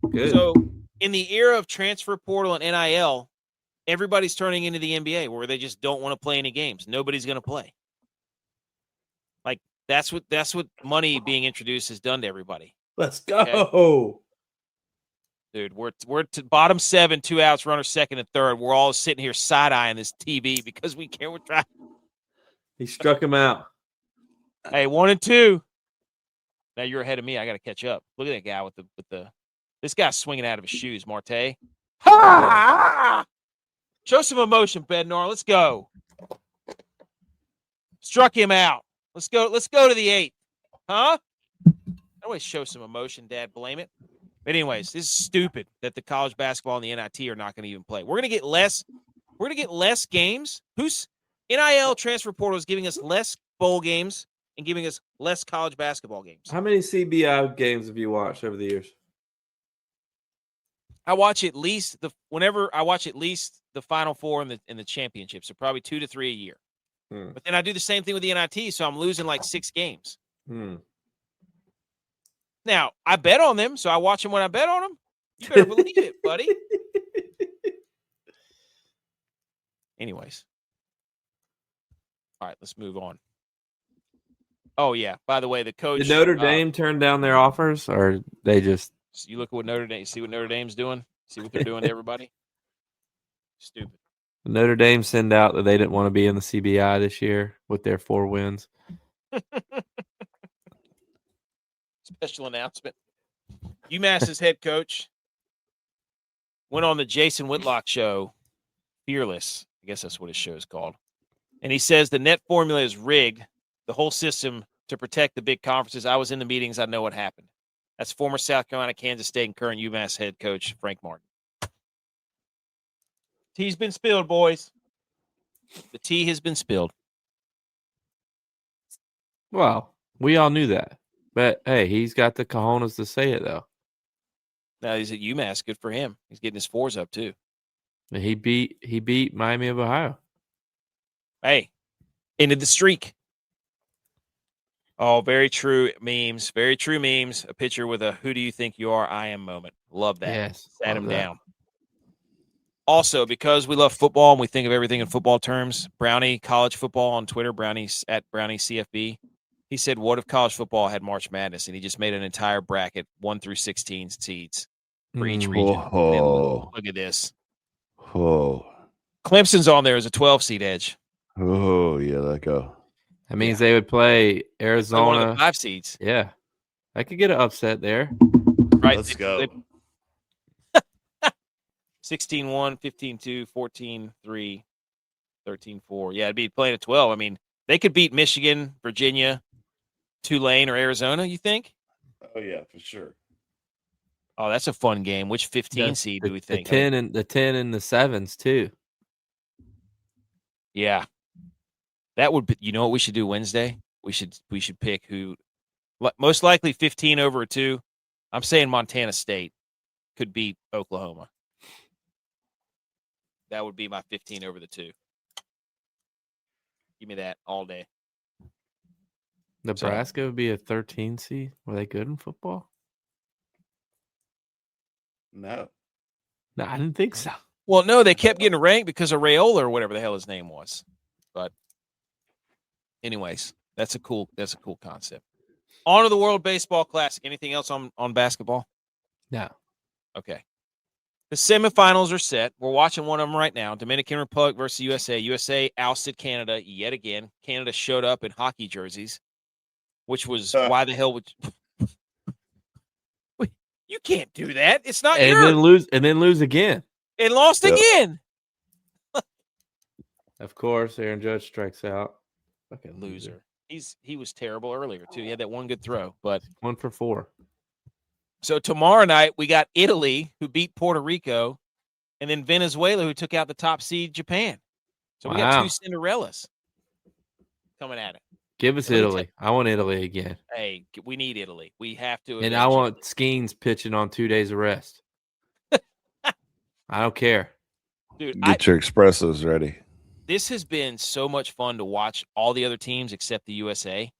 good. So, in the era of transfer portal and NIL, everybody's turning into the NBA, where they just don't want to play any games. Nobody's going to play. Like that's what money being introduced has done to everybody. Let's go. Okay? Dude, we're to bottom 7, 2 outs, runner second and third. We're all sitting here side-eyeing this TV because we can't. We're trying. He struck him out. Hey, 1 and 2. Now you're ahead of me. I got to catch up. Look at that guy with the. This guy's swinging out of his shoes, Marte. Ha! Show some emotion, Bednar. Let's go. Struck him out. Let's go. Let's go to the 8th. Huh? Always show some emotion, Dad. Blame it. But anyways, this is stupid that the college basketball and the NIT are not going to even play. We're going to get less. We're going to get less games. Who's NIL transfer portal is giving us less bowl games and giving us less college basketball games. How many CBI games have you watched over the years? I watch at least the Final Four in the championships. So probably 2 to 3 a year. But then I do the same thing with the NIT, so I'm losing like 6 games. Now, I bet on them, so I watch them when I bet on them. You better believe it, buddy. Anyways. All right, let's move on. Oh, yeah. By the way, the coach. Did Notre Dame turn down their offers, or they just. You look at what Notre Dame. See what Notre Dame's doing? See what they're doing to everybody? Stupid. Notre Dame send out that they didn't want to be in the CBI this year with their 4 wins. Special announcement. UMass's head coach went on the Jason Whitlock show, Fearless. I guess that's what his show is called. And he says the net formula is rigged, the whole system to protect the big conferences. I was in the meetings. I know what happened. That's former South Carolina, Kansas State, and current UMass head coach Frank Martin. Tea's been spilled, boys. The tea has been spilled. Well, we all knew that. But, hey, he's got the cojones to say it, though. Now he's at UMass. Good for him. He's getting his 4s up, too. He beat Miami of Ohio. Hey, ended the streak. Oh, very true memes. Very true memes. A picture with a "Who do you think you are? I am" moment. Love that. Yes. Sat him down. Also, because we love football and we think of everything in football terms, Brownie College Football on Twitter, Brownie's at Brownie CFB. He said, what if college football had March Madness? And he just made an entire bracket, 1 through 16 seeds for each region. Look at this. Oh. Clemson's on there as a 12 seed edge. Oh, yeah, let go. That means they would play Arizona. One of the 5 seeds. Yeah. I could get an upset there. Right. Let's go. 16-1, 15-2, 14-3, 13-4. Yeah, it'd be playing at 12. I mean, they could beat Michigan, Virginia, Tulane, or Arizona, you think? Oh, yeah, for sure. Oh, that's a fun game. Which 15 seed do we think? The 10 and the 7s, too. Yeah. That would be, you know what we should do Wednesday? We should pick who most likely 15 over a 2. I'm saying Montana State could beat Oklahoma. That would be my 15 over the 2. Give me that all day. Nebraska would be a 13 seed. Were they good in football? No, I didn't think so. Well, no, they kept getting ranked because of Raiola or whatever the hell his name was. But anyways, that's a cool concept. On to the World Baseball Classic. Anything else on basketball? No. Okay. The semifinals are set. We're watching one of them right now. Dominican Republic versus USA. USA ousted Canada yet again. Canada showed up in hockey jerseys, which was why the hell would you can't do that. It's not yours. Then lose again. And lost again. Of course, Aaron Judge strikes out. Fucking loser. He was terrible earlier too. He had that one good throw, but 1 for 4. So tomorrow night we got Italy, who beat Puerto Rico, and then Venezuela, who took out the top seed Japan. So we got 2 Cinderellas coming at it. Give us Italy. I want Italy again. Hey, we need Italy. We have to. And I want Skeens pitching on 2 days of rest. I don't care. Dude, get your espressos ready. This has been so much fun to watch all the other teams except the USA.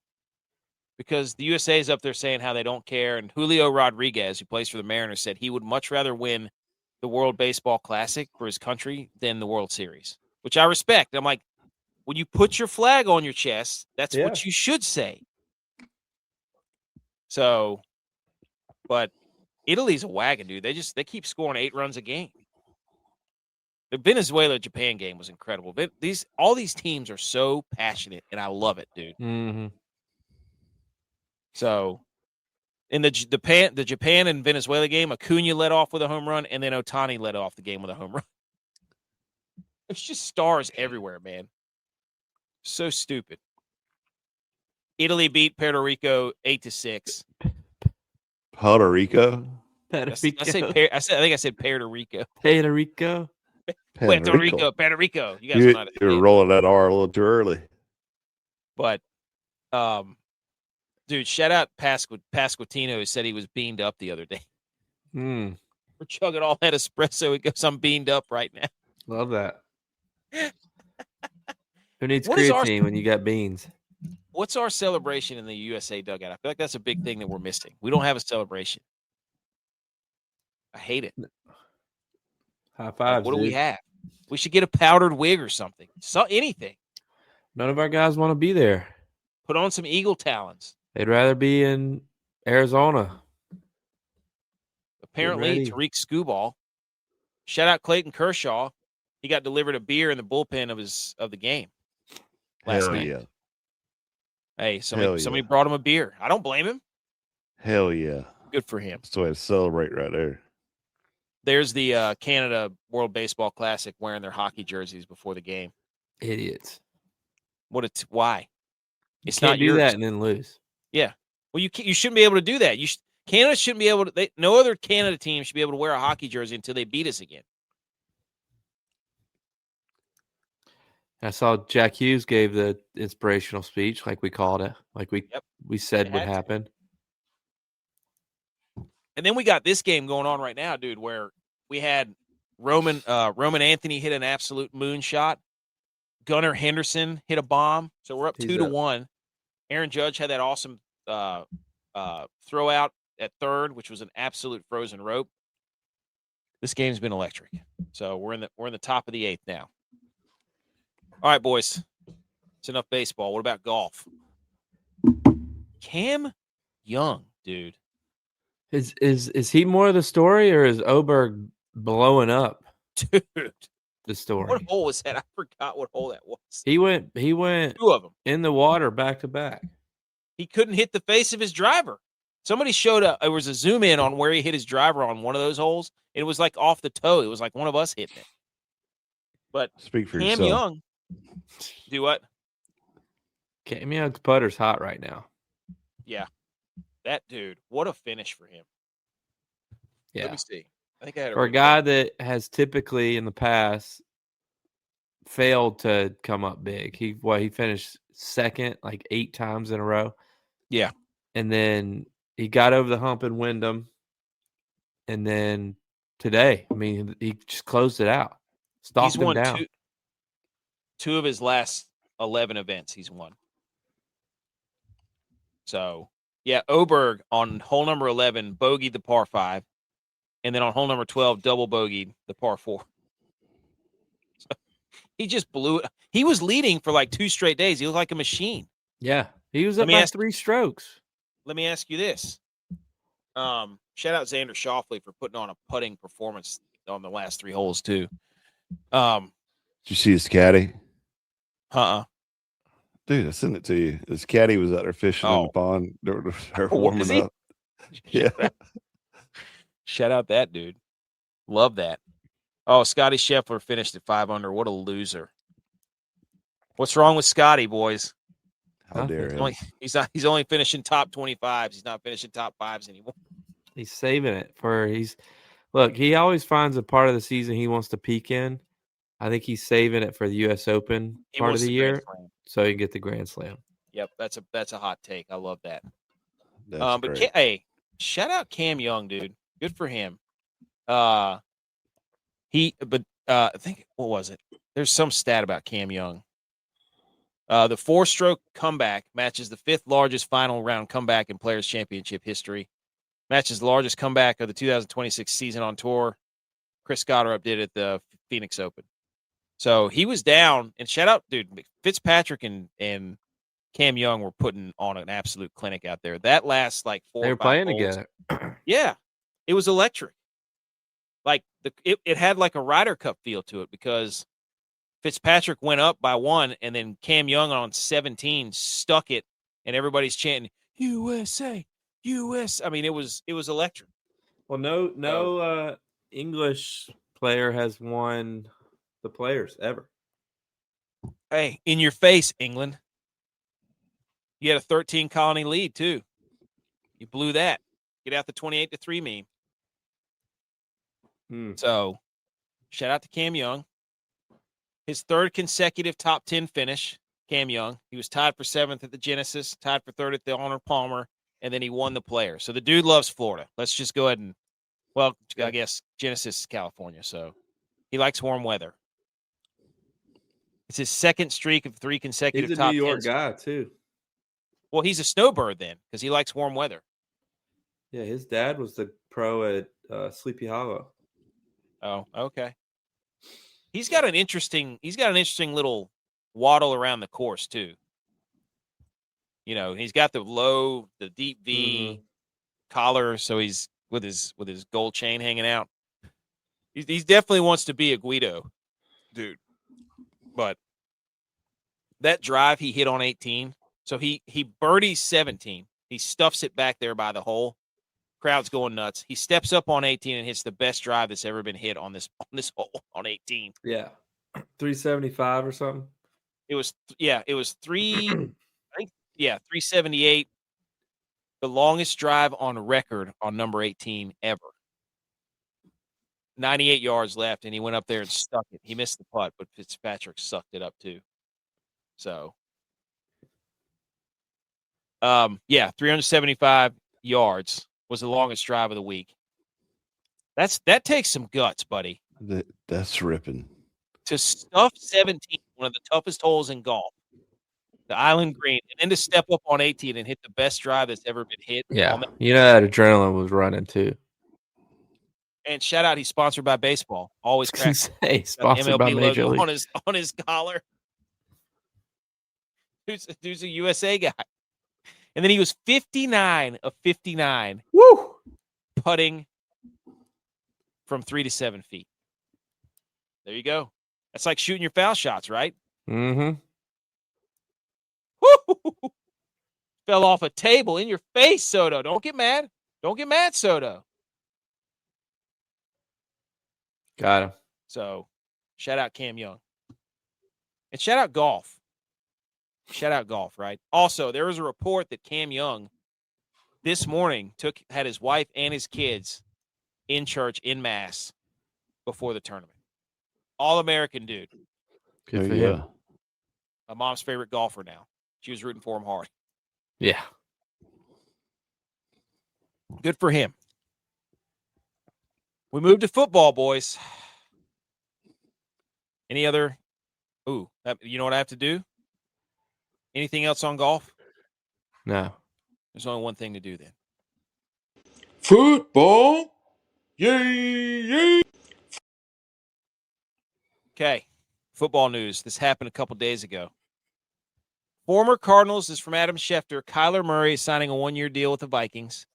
Because the USA is up there saying how they don't care. And Julio Rodriguez, who plays for the Mariners, said he would much rather win the World Baseball Classic for his country than the World Series, which I respect. I'm like, when you put your flag on your chest, that's what you should say. So, but Italy's a wagon, dude. They keep scoring 8 runs a game. The Venezuela-Japan game was incredible. All these teams are so passionate, and I love it, dude. Mm-hmm. So, in the Japan and Venezuela game, Acuna led off with a home run, and then Ohtani led off the game with a home run. There's just stars everywhere, man. So stupid. Italy beat Puerto Rico 8-6. Puerto Rico? I think I said Puerto Rico. Puerto Rico. Puerto Rico. You guys you're rolling that R a little too early. But, dude, shout out Pasquantino, who said he was beamed up the other day. We're chugging all that espresso. He goes, I'm beamed up right now. Love that. Who needs creatine when you got beans? What's our celebration in the USA dugout? I feel like that's a big thing that we're missing. We don't have a celebration. I hate it. High fives. What do we have? We should get a powdered wig or something. Anything. None of our guys want to be there. Put on some eagle talons. They'd rather be in Arizona. Apparently, Tariq Skubal. Shout out Clayton Kershaw. He got delivered a beer in the bullpen of the game last night. Yeah. Hey, somebody brought him a beer. I don't blame him. Hell yeah. Good for him. That's the way to celebrate right there. There's the Canada World Baseball Classic wearing their hockey jerseys before the game. Idiots. Why? It's not yours. Do that and then lose. Yeah. Well, you shouldn't be able to do that. Canada shouldn't be able to. No other Canada team should be able to wear a hockey jersey until they beat us again. I saw Jack Hughes gave the inspirational speech, like we called it, like we said would happen. And then we got this game going on right now, dude, where we had Roman Anthony hit an absolute moonshot. Gunnar Henderson hit a bomb. So we're up 2-1. Aaron Judge had that awesome throw out at third, which was an absolute frozen rope. This game's been electric. So we're in the top of the 8th now. All right, boys. It's enough baseball. What about golf? Cam Young, dude. Is he more of the story, or is Aberg blowing up? Dude, the story. What hole was that? I forgot what hole that was. He went 2 of them in the water back to back. He couldn't hit the face of his driver. Somebody showed up. There was a zoom in on where he hit his driver on one of those holes. It was like off the toe. It was like one of us hitting it. But speak for Cam yourself. Young. Do what? Cam Young's putter's hot right now. Yeah. That dude, what a finish for him. Yeah. Let me see. I think I had for a guy that has typically in the past failed to come up big. He finished second like 8 times in a row. Yeah. And then he got over the hump in Wyndham. And then today, I mean, he just closed it out. Stalked him down. Two of his last 11 events he's won. So, yeah, Aberg on hole number 11 bogeyed the par 5. And then on hole number 12, double bogeyed the par 4. So, he just blew it. He was leading for like 2 straight days. He looked like a machine. Yeah, he was up by 3 strokes. Let me ask you this. Shout out Xander Schauffele for putting on a putting performance on the last 3 holes too. Did you see his caddy? Dude, I sent it to you. His caddy was out there fishing in the pond. They're warming up. Yeah. Shout out that dude. Love that. Oh, Scotty Scheffler finished at 5 under. What a loser. What's wrong with Scotty, boys? How dare him? He's only finishing top 25s. He's not finishing top 5s anymore. He's saving it for look, he always finds a part of the season he wants to peak in. I think he's saving it for the U.S. Open part of the year so he can get the Grand Slam. Yep, that's a hot take. I love that. That's but great. hey, shout out Cam Young, dude. Good for him. I think, what was it? There's some stat about Cam Young. The 4-stroke comeback matches the 5th largest final round comeback in Players Championship history. Matches the largest comeback of the 2026 season on tour. Chris Goddard did at the Phoenix Open. So he was down, and shout out, dude, Fitzpatrick and Cam Young were putting on an absolute clinic out there. That last 4 they were playing together. Yeah, it was electric. It had like a Ryder Cup feel to it because Fitzpatrick went up by 1, and then Cam Young on 17 stuck it, and everybody's chanting USA, US. I mean, it was electric. Well, no English player has won the Players ever. Hey, in your face, England. You had a 13 colony lead too. You blew that. Get out the 28-3 meme. So, shout out to Cam Young. His 3rd consecutive top 10 finish, Cam Young. He was tied for 7th at the Genesis, tied for 3rd at the Arnold Palmer, and then he won the Player. So the dude loves Florida. Let's just go ahead and, I guess Genesis is California, so he likes warm weather. It's his 2nd streak of 3 consecutive top 10s. He's a New York guy, too. Well, he's a snowbird then because he likes warm weather. Yeah, his dad was the pro at Sleepy Hollow. Oh, okay. He's got an interesting little waddle around the course too. He's got the deep V collar, so he's with his gold chain hanging out. He definitely wants to be a Guido dude. But that drive he hit on 18, so he birdies 17. He stuffs it back there by the hole. Crowd's going nuts. He steps up on 18 and hits the best drive that's ever been hit on this hole on 18. Yeah. 375 or something. It was 378. The longest drive on record on number 18 ever. 98 yards left, and he went up there and stuck it. He missed the putt, but Fitzpatrick sucked it up too. So, 375 yards was the longest drive of the week. That takes some guts, buddy. That's ripping. To stuff 17, one of the toughest holes in golf, the Island Green, and then to step up on 18 and hit the best drive that's ever been hit. Yeah, that adrenaline was running too. And shout out, he's sponsored by baseball. Always cracks. Sponsored MLB by Major League on his collar. Who's a USA guy. And then he was 59 of 59. Woo! Putting from 3 to 7 feet. There you go. That's like shooting your foul shots, right? Mm-hmm. Woo! Fell off a table in your face, Soto. Don't get mad. Don't get mad, Soto. Got him. So, shout out Cam Young. And shout out golf. Shout out golf, right? Also, there was a report that Cam Young this morning had his wife and his kids in church in mass before the tournament. All-American dude. Good for him. My mom's favorite golfer now. She was rooting for him hard. Yeah. Good for him. We moved to football, boys. Any other? You know what I have to do? Anything else on golf? No. There's only one thing to do then. Football. Yay. Okay. Football news. This happened a couple days ago. Former Cardinals, is from Adam Schefter. Kyler Murray is signing a 1-year deal with the Vikings.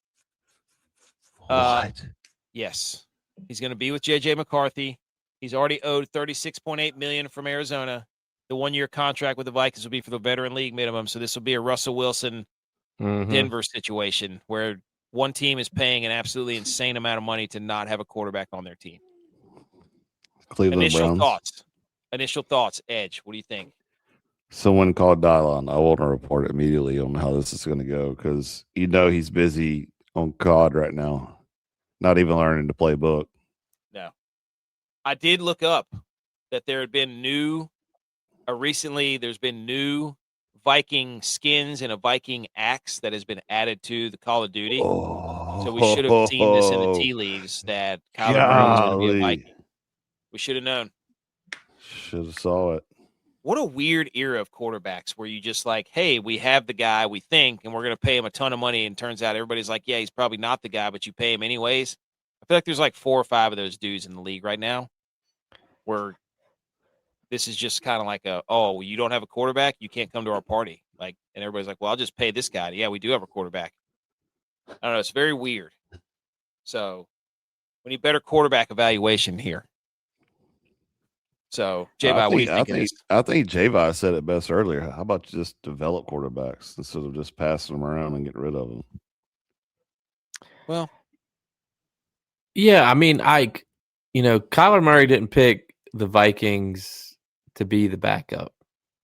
What? Yes. He's going to be with J.J. McCarthy. He's already owed $36.8 million from Arizona. The 1-year contract with the Vikings will be for the veteran league minimum. So this will be a Russell Wilson Denver situation where one team is paying an absolutely insane amount of money to not have a quarterback on their team. Cleveland Browns. Initial thoughts, Edge. What do you think? Someone called Dylon. I want to report immediately on how this is going to go because he's busy on COD right now, not even learning to play book. No. I did look up that there had been recently there's been new Viking skins and a Viking axe that has been added to the Call of Duty. So we should have seen this in the tea leaves that Kyler Murray was going to be a Viking. We should have known. Should have saw it. What a weird era of quarterbacks where you just like, hey, we have the guy we think, and we're going to pay him a ton of money. And turns out everybody's like, yeah, he's probably not the guy, but you pay him anyways. I feel like there's like 4 or 5 of those dudes in the league right now where this is just kind of like you don't have a quarterback, you can't come to our party. Like, and everybody's like, well, I'll just pay this guy. Yeah, we do have a quarterback. I don't know. It's very weird. So we need better quarterback evaluation here. So, J.Y., what do you think of this? I think J.Y. said it best earlier. How about you just develop quarterbacks instead of just passing them around and getting rid of them? Well, yeah, I mean, Kyler Murray didn't pick the Vikings to be the backup.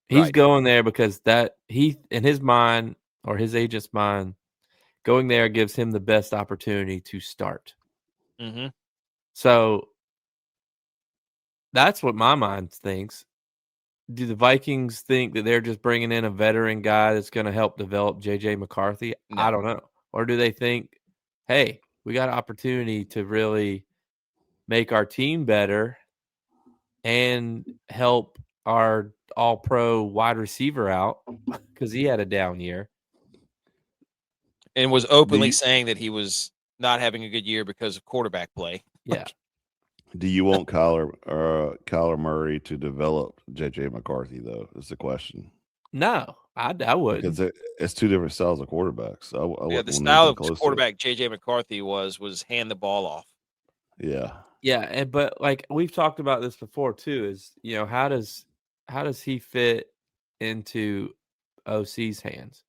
He's going there because he, in his mind or his agent's mind, going there gives him the best opportunity to start. Mm-hmm. So that's what my mind thinks. Do the Vikings think that they're just bringing in a veteran guy that's going to help develop J.J. McCarthy? No. I don't know. Or do they think, hey, we got an opportunity to really make our team better and help our all-pro wide receiver out because he had a down year. And was openly saying that he was not having a good year because of quarterback play. Yeah. Do you want Kyler Murray to develop J.J. McCarthy, though, is the question. No, I would. Because it's 2 different styles of quarterbacks. The style of quarterback J.J. McCarthy was hand the ball off. Yeah. Yeah, but like we've talked about this before too, is how does he fit into OC's hands?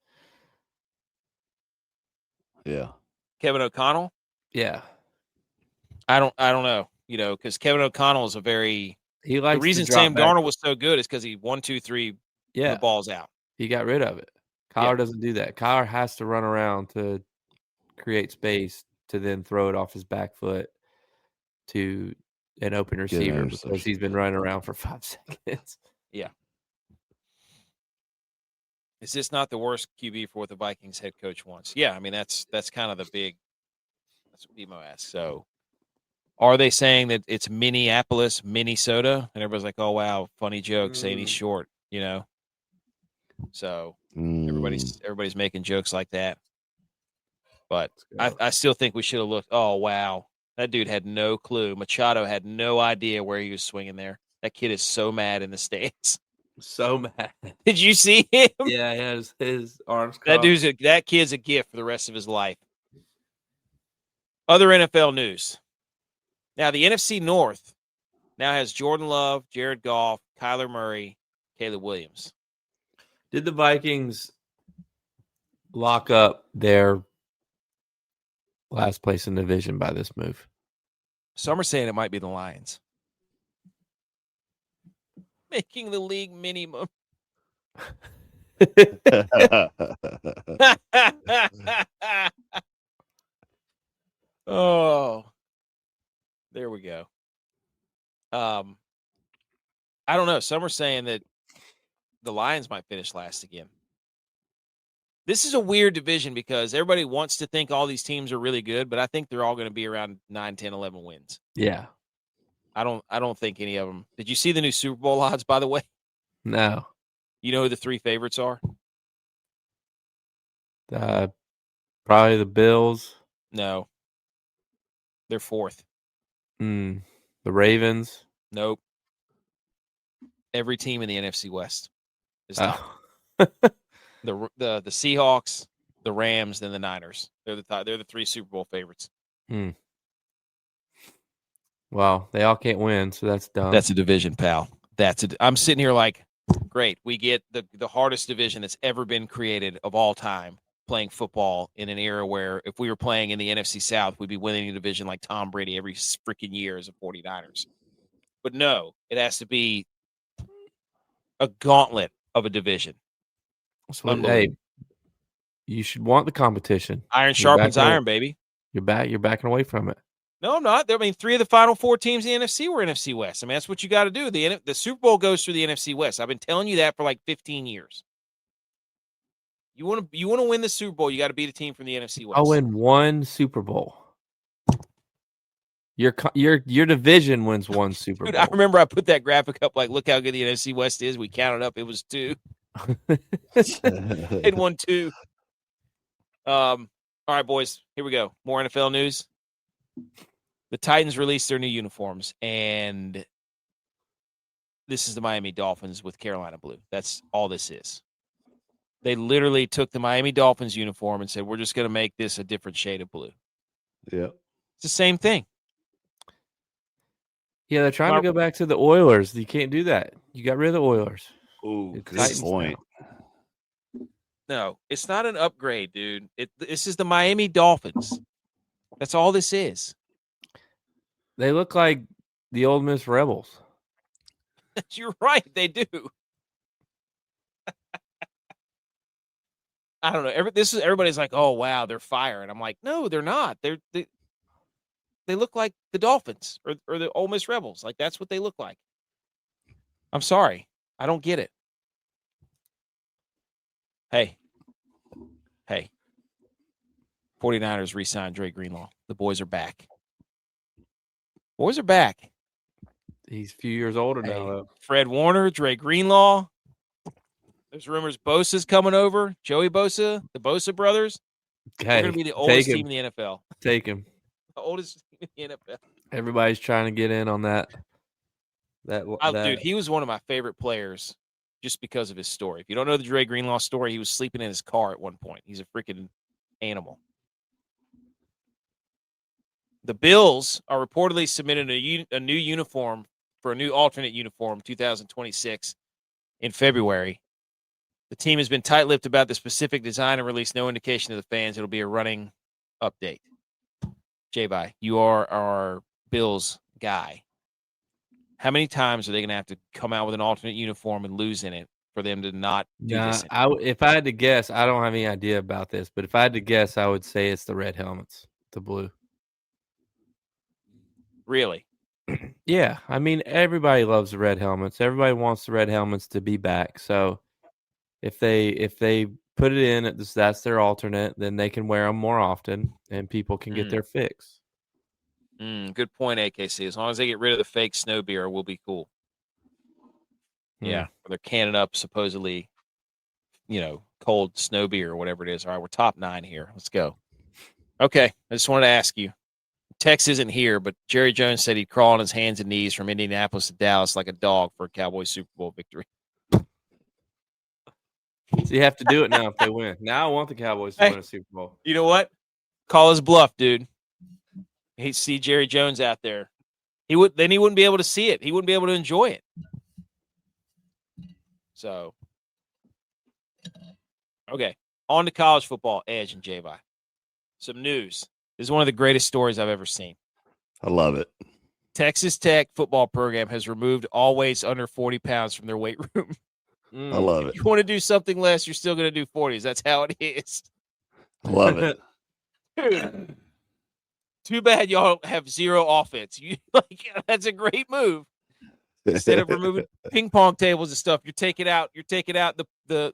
Yeah. Kevin O'Connell? Yeah. I don't know, because Kevin O'Connell is the reason Sam Darnold was so good is because he 1, 2, 3 the ball's out. He got rid of it. Kyler doesn't do that. Kyler has to run around to create space to then throw it off his back foot to an open receiver because he's been running around for 5 seconds. Yeah. Is this not the worst QB for what the Vikings head coach wants? Yeah, I mean that's kind of that's what Demo asked. So are they saying that it's Minneapolis, Minnesota? And everybody's like, oh wow, funny joke saying he's short, So everybody's making jokes like that. But I still think we should have looked, oh wow. That dude had no clue. Machado had no idea where he was swinging there. That kid is so mad in the States. So mad. Did you see him? Yeah, he has his arms crossed. That kid's a gift for the rest of his life. Other NFL news. Now, the NFC North now has Jordan Love, Jared Goff, Kyler Murray, Caleb Williams. Did the Vikings lock up their last place in the division by this move? Some are saying it might be the Lions. Making the league minimum. Oh, there we go. I don't know. Some are saying that the Lions might finish last again. This is a weird division because everybody wants to think all these teams are really good, but I think they're all going to be around 9, 10, 11 wins. Yeah. I don't think any of them. Did you see the new Super Bowl odds, by the way? No. You know who the 3 favorites are? Probably the Bills. No. They're 4th. The Ravens. Nope. Every team in the NFC West is top. The Seahawks, the Rams, then the Niners. They're the 3 Super Bowl favorites. Well, they all can't win, so that's dumb. That's a division, pal. I'm sitting here like, great. We get the hardest division that's ever been created of all time, playing football in an era where if we were playing in the NFC South, we'd be winning a division like Tom Brady every freaking year as a 49ers. But no, it has to be a gauntlet of a division. Hey, you should want the competition. Iron sharpens iron, baby. You're backing away from it. No, I'm not. I mean, 3 of the final 4 teams in the NFC were NFC West. I mean, that's what you got to do. The Super Bowl goes through the NFC West. I've been telling you that for like 15 years. You want to win the Super Bowl, you got to beat a team from the NFC West. I'll win one Super Bowl. Your division wins one Super Bowl. Dude, I remember I put that graphic up like, look how good the NFC West is. We counted up. It was 2. They'd won 2. All right, boys. Here we go. More NFL news. The Titans released their new uniforms, and this is the Miami Dolphins with Carolina blue. That's all this is. They literally took the Miami Dolphins uniform and said, we're just going to make this a different shade of blue. Yeah. It's the same thing. Yeah, they're trying to go back to the Oilers. You can't do that. You got rid of the Oilers. Ooh, good point. No, it's not an upgrade, dude. This is the Miami Dolphins. That's all this is. They look like the Ole Miss Rebels. You're right. They do. I don't know. Everybody's like, oh, wow, they're fire. And I'm like, no, they're not. They look like the Dolphins or the Ole Miss Rebels. Like, that's what they look like. I'm sorry. I don't get it. Hey. 49ers re-signed Dre Greenlaw. The boys are back. He's a few years older now, though. Fred Warner, Dre Greenlaw. There's rumors Bosa's coming over. Joey Bosa, the Bosa brothers. They're going to be the oldest team in the NFL. Take him. The oldest team in the NFL. Everybody's trying to get in on that. Dude, he was one of my favorite players just because of his story. If you don't know the Dre Greenlaw story, he was sleeping in his car at one point. He's a freaking animal. The Bills are reportedly submitting a new uniform for a new alternate uniform 2026 in February. The team has been tight-lipped about the specific design and released no indication to the fans. It'll be a running update. J-Bye, you are our Bills guy. How many times are they going to have to come out with an alternate uniform and lose in it for them to not do this? If I had to guess, I don't have any idea about this, but if I had to guess, I would say it's the red helmets, the blue. Really? Yeah. I mean, everybody loves the red helmets. Everybody wants the red helmets to be back. So if they put it in, that's their alternate, then they can wear them more often and people can get their fix. Good point, AKC. As long as they get rid of the fake snow beer, we'll be cool. Yeah. They're canning up supposedly, cold snow beer or whatever it is. All right, we're top 9 here. Let's go. Okay. I just wanted to ask you. Tex isn't here, but Jerry Jones said he'd crawl on his hands and knees from Indianapolis to Dallas like a dog for a Cowboys Super Bowl victory. So you have to do it now if they win. Now I want the Cowboys to win a Super Bowl. You know what? Call his bluff, dude. He'd see Jerry Jones out there. He wouldn't be able to see it. He wouldn't be able to enjoy it. So, okay. On to college football, Edge and J-Vi. Some news. This is one of the greatest stories I've ever seen. I love it. Texas Tech football program has removed all weights under 40 pounds from their weight room. I love it. If you want to do something less, you're still going to do 40s. That's how it is. I love it. Dude, too bad y'all have zero offense. That's a great move. Instead of removing ping pong tables and stuff, you're taking out the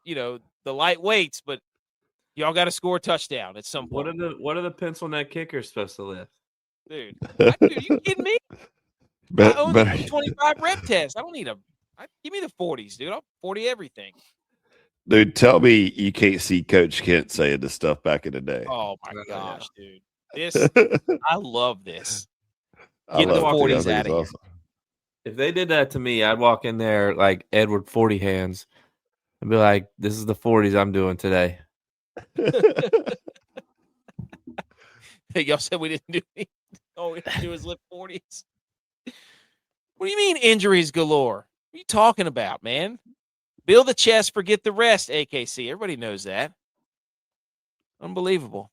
light weights, but y'all got to score a touchdown at some point. What are the pencil neck kickers supposed to lift? Dude, are you kidding me? I own the 25 rep test. I don't need give me the 40s, dude. I'll 40 everything. Dude, tell me you can't see Coach Kent saying this stuff back in the day. Oh my gosh, dude. I love this. Get the 40s out of here. Awesome. If they did that to me, I'd walk in there like Edward 40 hands and be like, this is the 40s I'm doing today. Hey, y'all said we didn't do anything. All we had to do is lift 40s. What do you mean injuries galore? What are you talking about, man? Build the chest, forget the rest, AKC. Everybody knows that. Unbelievable.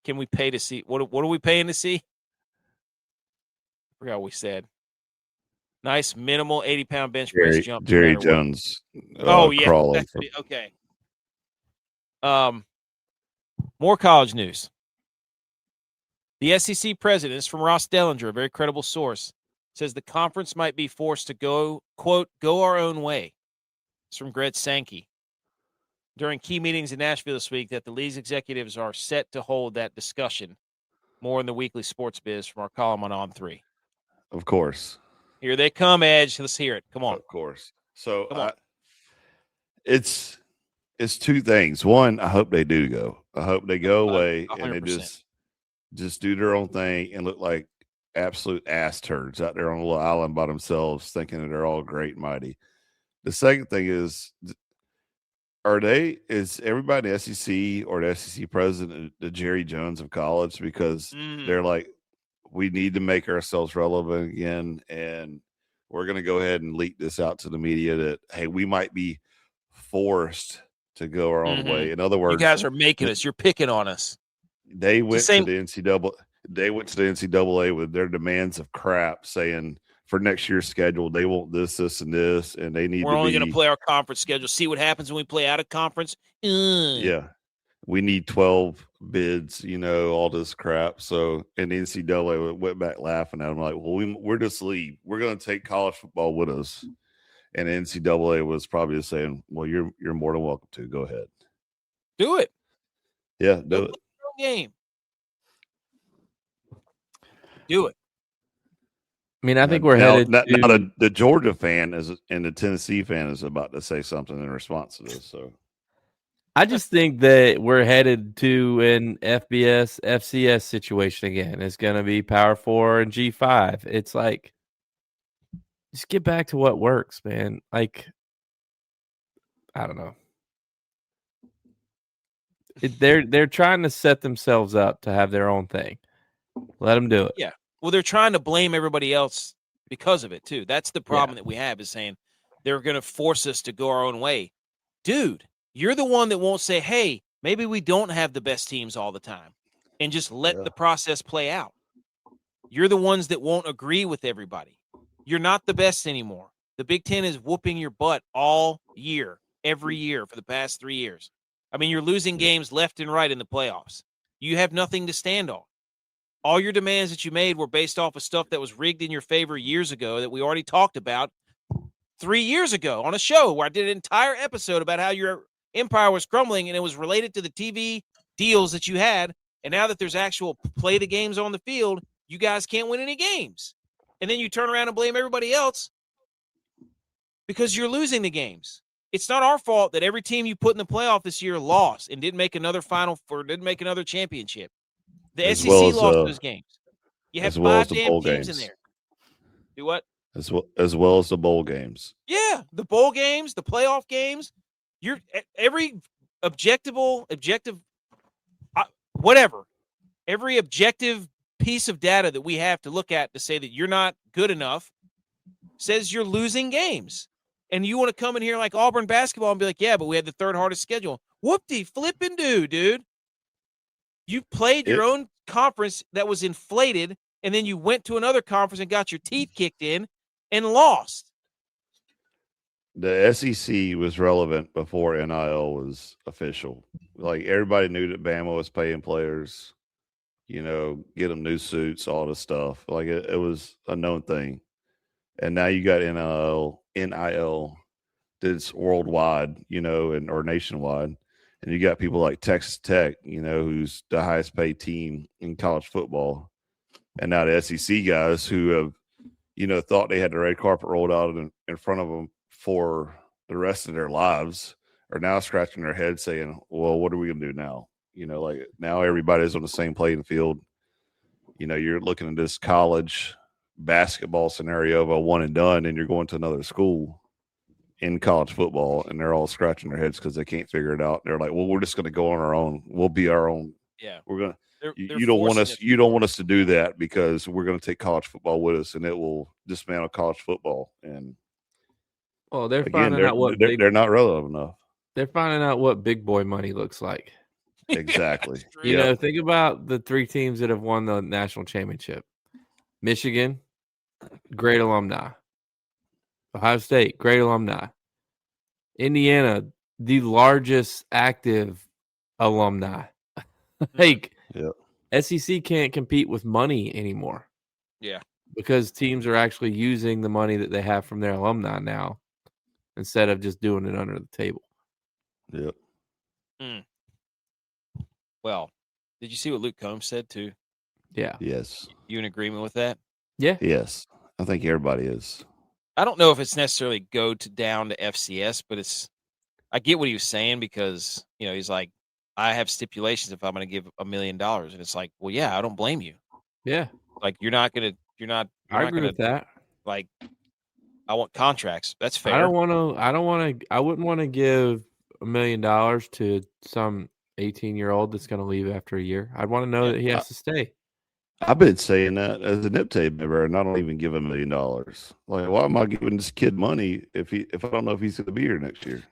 Can we pay to see? What are we paying to see? I forgot what we said. Nice minimal 80-pound bench press jump. Jerry Jones. Oh, yeah. Crawling. Okay. More college news. The SEC president is from Ross Dellinger, a very credible source, says the conference might be forced to go, quote, go our own way. It's from Greg Sankey. During key meetings in Nashville this week that the league's executives are set to hold that discussion. More in the weekly sports biz from our column on On3. Of course. Here they come, Edge. Let's hear it. Come on. Of course. So it's two things. One, I hope they do go. I hope they go away 100%. And they just do their own thing and look like absolute ass turds out there on a little island by themselves, thinking that they're all great and mighty. The second thing is everybody in the SEC or the SEC president the Jerry Jones of college? Because they're like, we need to make ourselves relevant again, and we're going to go ahead and leak this out to the media that, hey, we might be forced to go our own way. In other words, you guys are making us. You're picking on us. They went to the NCAA. They went to the NCAA with their demands of crap, saying for next year's schedule, they want this, and this, and they need. We're only going to play our conference schedule. See what happens when we play out of conference. Yeah, we need 12 bids. All this crap. So, and the NCAA went back laughing at them, like, "Well, we're just leave. We're going to take college football with us." And the NCAA was probably saying, "Well, you're more than welcome to go ahead, do it. Yeah, do it. Game. Do it." I mean, I think we're headed now the Georgia fan and the Tennessee fan is about to say something in response to this. So I just think that we're headed to an FBS, FCS situation again. It's going to be Power 4 and G5. It's like, just get back to what works, man. Like, I don't know. They're trying to set themselves up to have their own thing. Let them do it. Yeah. Well, they're trying to blame everybody else because of it, too. That's the problem that we have, is saying they're going to force us to go our own way. Dude, you're the one that won't say, hey, maybe we don't have the best teams all the time, and just let the process play out. You're the ones that won't agree with everybody. You're not the best anymore. The Big Ten is whooping your butt all year, every year for the past 3 years. I mean, you're losing games left and right in the playoffs. You have nothing to stand on. All your demands that you made were based off of stuff that was rigged in your favor years ago that we already talked about 3 years ago on a show where I did an entire episode about how your empire was crumbling, and it was related to the TV deals that you had. And now that there's actual play the games on the field, you guys can't win any games. And then you turn around and blame everybody else because you're losing the games. It's not our fault that every team you put in the playoff this year lost and didn't make another didn't make another championship. The SEC lost those games. You have 5 damn teams in there. Do what? As well as the bowl games. Yeah, the bowl games, the playoff games. You're every every objective piece of data that we have to look at to say that you're not good enough says you're losing games. And you want to come in here like Auburn basketball and be like, yeah, but we had the 3rd hardest schedule. Whoop-de-flippin' do, dude. You played your own conference that was inflated, and then you went to another conference and got your teeth kicked in and lost. The SEC was relevant before NIL was official. Like, everybody knew that Bama was paying players, get them new suits, all this stuff. Like, it was a known thing. And now you got NIL that's worldwide, or nationwide. And you got people like Texas Tech, who's the highest paid team in college football. And now the SEC guys who have, thought they had the red carpet rolled out in front of them for the rest of their lives are now scratching their head saying, well, what are we going to do now? Like, now everybody's on the same playing field. You're looking at this college basketball scenario of a one and done, and you're going to another school in college football, and they're all scratching their heads because they can't figure it out. They're like, well, we're just going to go on our own. We'll be our own. Yeah. We're going to, you don't want us. You don't want us to do that because we're going to take college football with us, and it will dismantle college football. And they're finding out what they're not relevant enough. They're finding out what big boy money looks like. Exactly. Think about the 3 teams that have won the national championship: Michigan, great alumni; Ohio State, great alumni; Indiana, the largest active alumni. SEC can't compete with money anymore. Yeah. Because teams are actually using the money that they have from their alumni now instead of just doing it under the table. Yep. Well, did you see what Luke Combs said too? Yeah. Yes. You in agreement with that? Yeah. Yes. I think everybody is. I don't know if it's necessarily down to FCS, but I get what he was saying because, he's like, I have stipulations if I'm going to give $1 million. And it's like, well, yeah, I don't blame you. Yeah. Like, I agree with that. Like, I want contracts. That's fair. I wouldn't want to give $1 million to some 18-year-old that's going to leave after a year. I'd want to know that he has to stay. I've been saying that as a nip tape member, and I don't even give $1 million. Like, why am I giving this kid money if I don't know if he's going to be here next year?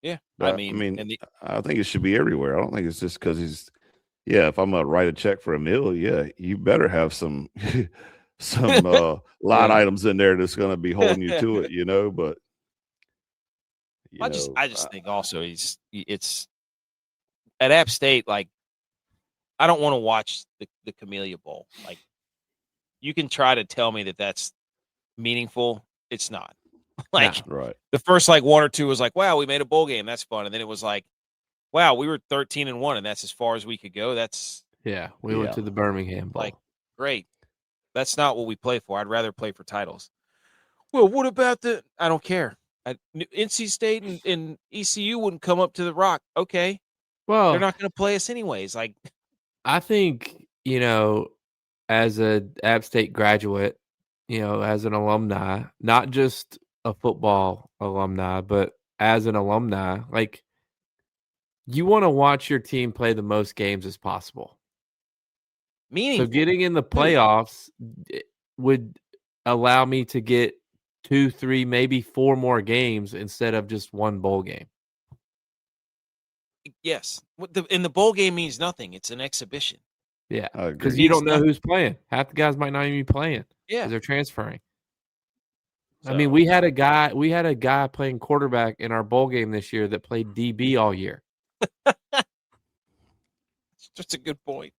Yeah, I think it should be everywhere. I don't think it's just because he's. Yeah, if I'm gonna write a check for $1 million, you better have some line items in there that's going to be holding you to it, But I just think also it's at App State. Like, I don't want to watch the Camellia Bowl. Like, you can try to tell me that that's meaningful. It's not. Like, right. The first 1 or 2 was like, wow, we made a bowl game. That's fun. And then it was like, wow, we were 13-1, and that's as far as we could go. We went to the Birmingham Bowl. Like, great. That's not what we play for. I'd rather play for titles. Well, what about I don't care. NC State and ECU wouldn't come up to the Rock. Okay. Well, they're not going to play us anyways. Like, I think, as a App State graduate, as an alumni, not just a football alumni, but as an alumni, like, you want to watch your team play the most games as possible. Meaningful. So getting in the playoffs would allow me to get 2, 3, maybe 4 more games instead of just 1 bowl game. Yes. And the bowl game means nothing. It's an exhibition. Yeah. Because you don't know who's playing. Half the guys might not even be playing. Yeah. Because they're transferring. So, I mean, we had a guy playing quarterback in our bowl game this year that played DB all year. That's a good point.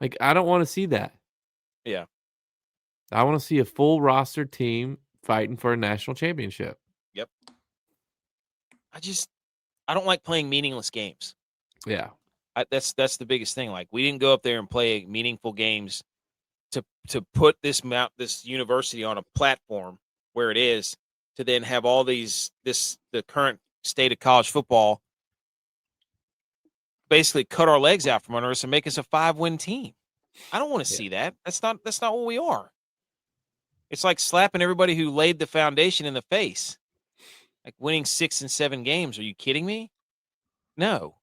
Like, I don't want to see that. Yeah. I want to see a full roster team fighting for a national championship. Yep. I don't like playing meaningless games. Yeah. That's the biggest thing. Like, we didn't go up there and play meaningful games to put this university on a platform where it is, to then have all the current state of college football basically cut our legs out from under us and make us a 5-win team. I don't want to see that. That's not what we are. It's like slapping everybody who laid the foundation in the face. Like, winning 6 and 7 games. Are you kidding me? No.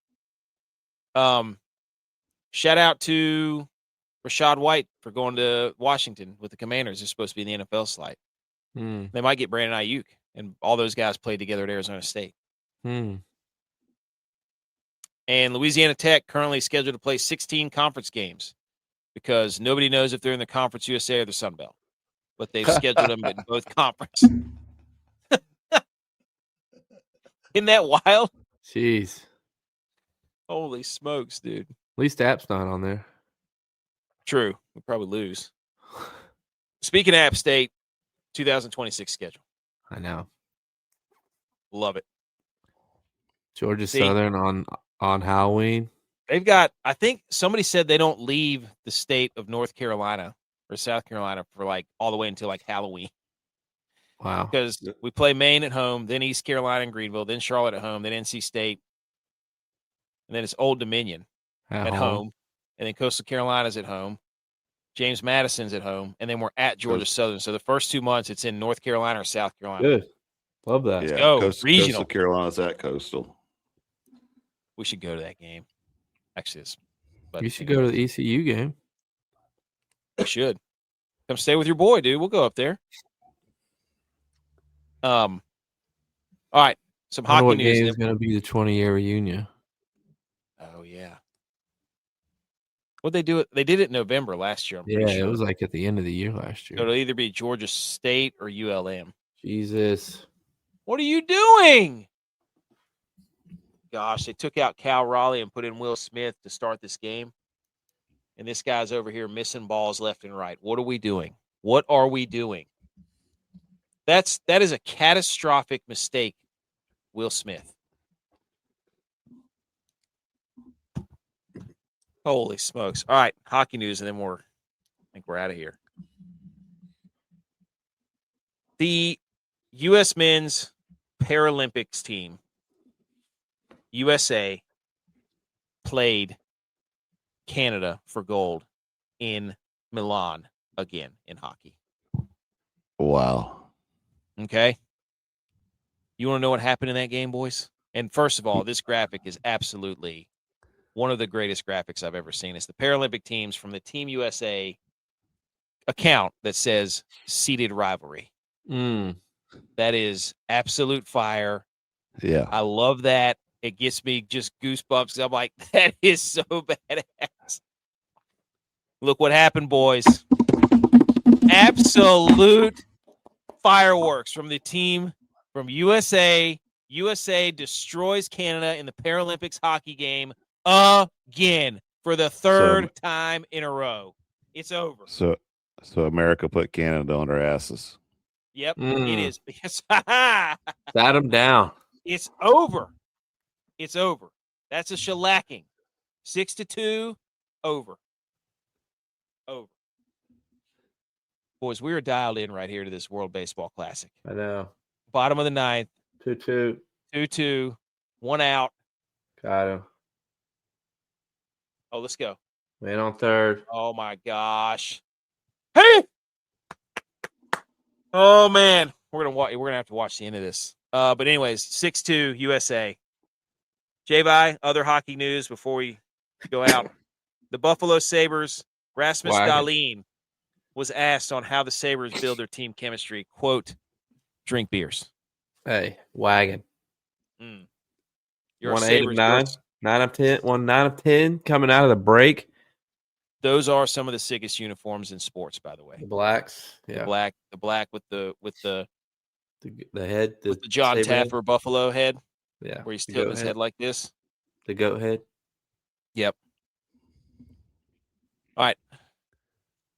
Shout out to Rashad White for going to Washington with the Commanders. They're supposed to be in the NFL slide. They might get Brandon Ayuk, and all those guys played together at Arizona State. And Louisiana Tech currently scheduled to play 16 conference games because nobody knows if they're in the Conference USA or the Sun Belt. But they've scheduled them in both conferences. Isn't that wild? Jeez. Holy smokes, dude. At least App's not on there. True. We'll probably lose. Speaking of App State, 2026 schedule. I know. Love it. Georgia Southern on Halloween. They've got, I think somebody said they don't leave the state of North Carolina or South Carolina for all the way until Halloween. Wow. Because we play Maine at home, then East Carolina and Greenville, then Charlotte at home, then NC State, and then it's Old Dominion at home, and then Coastal Carolina's at home, James Madison's at home, and then we're at Georgia Southern. So the first 2 months, it's in North Carolina or South Carolina. Good. Love that. Yeah, go. Regional. Coastal Carolina's at Coastal. We should go to that game. Actually, it's. But you should go to the ECU game. You should come stay with your boy, dude. We'll go up there. All right. Some hockey what news. Game is going to be the 20-year reunion? Oh yeah. What'd they do? They did it in November last year. I'm pretty sure. It was like at the end of the year last year. So it'll either be Georgia State or ULM. Jesus. What are you doing? Gosh, they took out Cal Raleigh and put in Will Smith to start this game. And this guy's over here missing balls left and right. What are we doing? What are we doing? That is a catastrophic mistake, Will Smith. Holy smokes. All right, hockey news, and then I think we're out of here. The U.S. men's Paralympics team, USA, played Canada for gold in Milan again in hockey. Wow. Okay. You want to know what happened in that game, boys? And first of all, this graphic is absolutely one of the greatest graphics I've ever seen. It's the Paralympic teams from the Team USA account that says seeded rivalry. That is absolute fire. Yeah. I love that. It gets me just goosebumps. I'm like, that is so badass. Look what happened, boys. Absolute fireworks from the team from USA. USA destroys Canada in the Paralympics hockey game again for the third time in a row. It's over. So America put Canada on their asses. Yep, it is. Sat them down. It's over. It's over. That's a shellacking. 6-2, over. Over. Boys, we are dialed in right here to this World Baseball Classic. I know. Bottom of the ninth. 2-2. 2-2. 1 out. Got him. Oh, let's go. Man on third. Oh, my gosh. Hey! Oh, man. We're gonna have to watch the end of this. But anyways, 6-2 USA. J-Bye, other hockey news before we go out. The Buffalo Sabres, Rasmus Dahlin was asked on how the Sabres build their team chemistry. Quote, drink beers. Hey, wagon. You're 1 8 of 9. 9 of 10. 1 9 of 10 coming out of the break. Those are some of the sickest uniforms in sports, by the way. The blacks. Yeah. The black with the head. With the John Taffer head. Buffalo head. Yeah. Where he's tilting his head like this. The goat head. Yep. All right.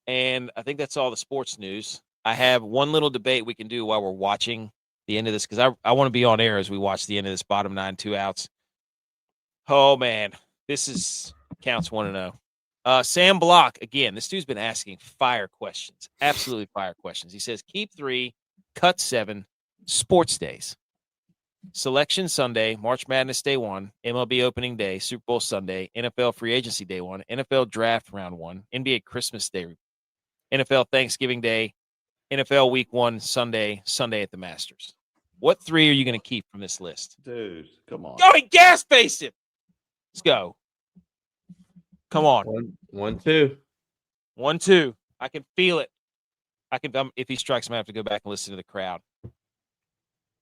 And I think that's all the sports news. I have one little debate we can do while we're watching the end of this, because I want to be on air as we watch the end of this bottom 9, 2 outs. Oh, man. This is counts 1-0. Sam Block, again, this dude's been asking fire questions. Absolutely fire questions. He says, keep 3, cut 7, sports days. Selection Sunday, March Madness Day 1, MLB Opening Day, Super Bowl Sunday, NFL Free Agency Day 1, NFL Draft Round 1, NBA Christmas Day, NFL Thanksgiving Day, NFL Week 1, Sunday at the Masters. What 3 are you going to keep from this list? Dude, come on. Go and gas-face him. Let's go. Come on. 1-2. 1-2. I can feel it. If he strikes, I'm going to have to go back and listen to the crowd.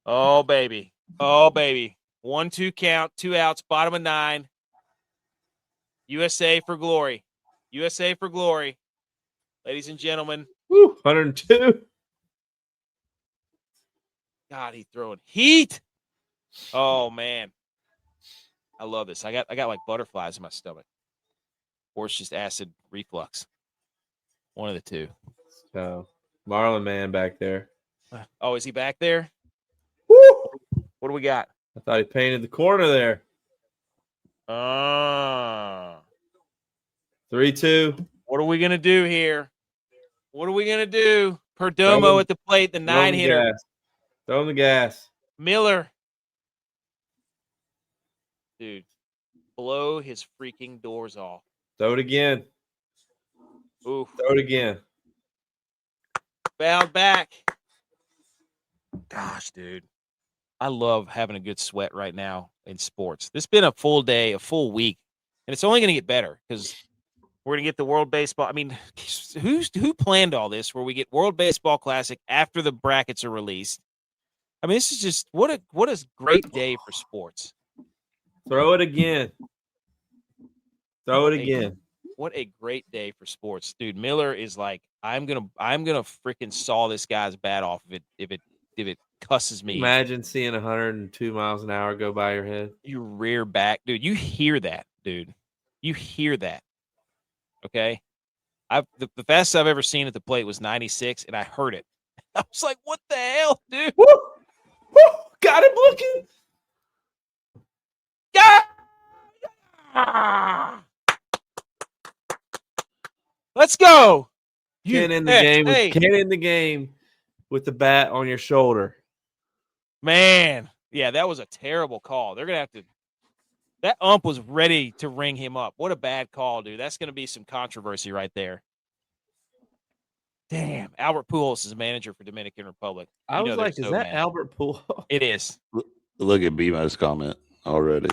Oh, baby. Oh, baby. 1-2 count, 2 outs, bottom of 9. USA for glory. USA for glory. Ladies and gentlemen. Woo, 102. God, he's throwing heat. Oh, man. I love this. I got like butterflies in my stomach. Or it's just acid reflux. One of the two. So, Marlon Man back there. Oh, is he back there? Woo! What do we got? I thought he painted the corner there. 3-2. What are we going to do here? What are we going to do? Perdomo at the plate, the 9-hitter. Throw him the gas. Miller. Dude, blow his freaking doors off. Throw it again. Ooh. Throw it again. Fouled back. Gosh, dude. I love having a good sweat right now in sports. This has been a full day, a full week And it's only going to get better because we're going to get the World Baseball. I mean, who planned all this where we get World Baseball Classic after the brackets are released? I mean, this is just what a great day for sports. Throw it again. What a great day for sports, dude. Miller is like, I'm gonna freaking saw this guy's bat off if it cusses me. Imagine seeing 102 miles an hour go by your head. You rear back, dude. You hear that, dude. You hear that. Okay. The fastest I've ever seen at the plate was 96, and I heard it. I was like, what the hell, dude? Woo! Woo! Got him looking. Yeah! Let's go. Can't end the game with the bat on your shoulder. Man, yeah, that was a terrible call. They're gonna have to. That ump was ready to ring him up. What a bad call, dude. That's gonna be some controversy right there. Damn, Albert Pujols is a manager for Dominican Republic. I was like, is that Albert Pujols? It is. Look at BMO's comment already.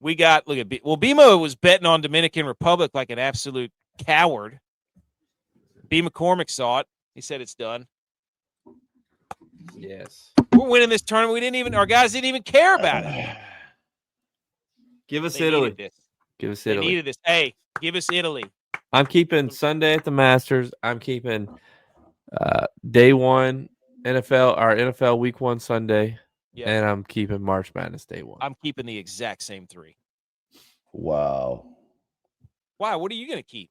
BMO was betting on Dominican Republic like an absolute coward. B. McCormick saw it. He said it's done. Yes. We're winning this tournament. Our guys didn't even care about it. Give us Italy. They needed this. Hey, give us Italy. I'm keeping Sunday at the Masters. I'm keeping day one NFL week 1 Sunday. Yep. And I'm keeping March Madness day 1. I'm keeping the exact same 3. Wow. Why? What are you going to keep?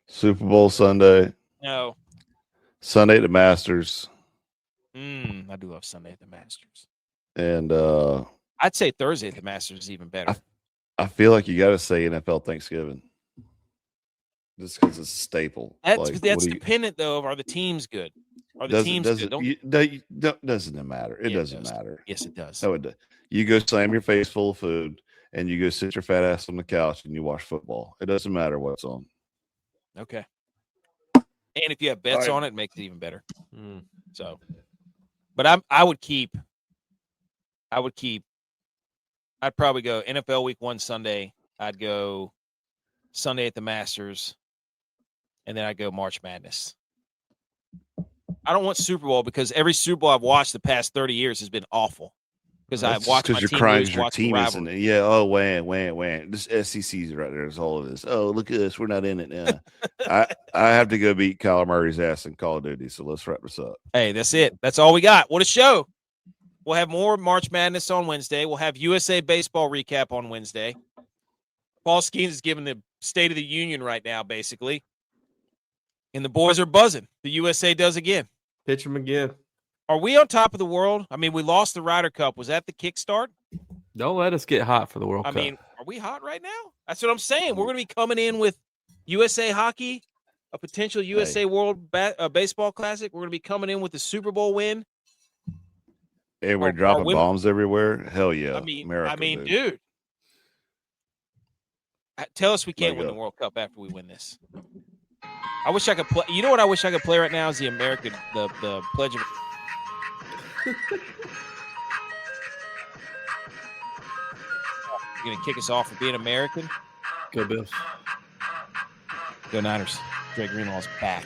Super Bowl Sunday. No. Sunday at the Masters. I do love Sunday at the Masters. And I'd say Thursday at the Masters is even better. I feel like you got to say NFL Thanksgiving. Just because it's a staple. That's dependent, though, of are the teams good? Are the teams good? Doesn't it matter? It doesn't matter. Yes, it does. No, it does. You go slam your face full of food, and you go sit your fat ass on the couch, and you watch football. It doesn't matter what's on. Okay. And if you have bets on it, it makes it even better. So, but I'd probably go NFL Week 1 Sunday. I'd go Sunday at the Masters, and then I'd go March Madness. I don't want Super Bowl because every Super Bowl I've watched the past 30 years has been awful. Because I've watched my team lose, your team isn't it. Yeah. Oh, wham. This SEC's right there. Is all of this. Oh, look at this. We're not in it now. I have to go beat Kyler Murray's ass in Call of Duty. So let's wrap this up. Hey, that's it. That's all we got. What a show. We'll have more March Madness on Wednesday. We'll have USA baseball recap on Wednesday. Paul Skeens is giving the State of the Union right now, basically. And the boys are buzzing. The USA does again. Pitch them again. Are we on top of the world? I mean, we lost the Ryder Cup. Was that the kickstart? Don't let us get hot for the World Cup. I mean, are we hot right now? That's what I'm saying. We're going to be coming in with USA hockey, a potential USA World Baseball Classic. We're going to be coming in with the Super Bowl win. Hey, we're dropping bombs everywhere. Hell yeah. I mean, dude. Tell us we can't win the World Cup after we win this. I wish I could play. You know what I wish I could play right now is the Pledge of. You're gonna kick us off for being American? Go Bills. Go Niners. Dre Greenlaw's back.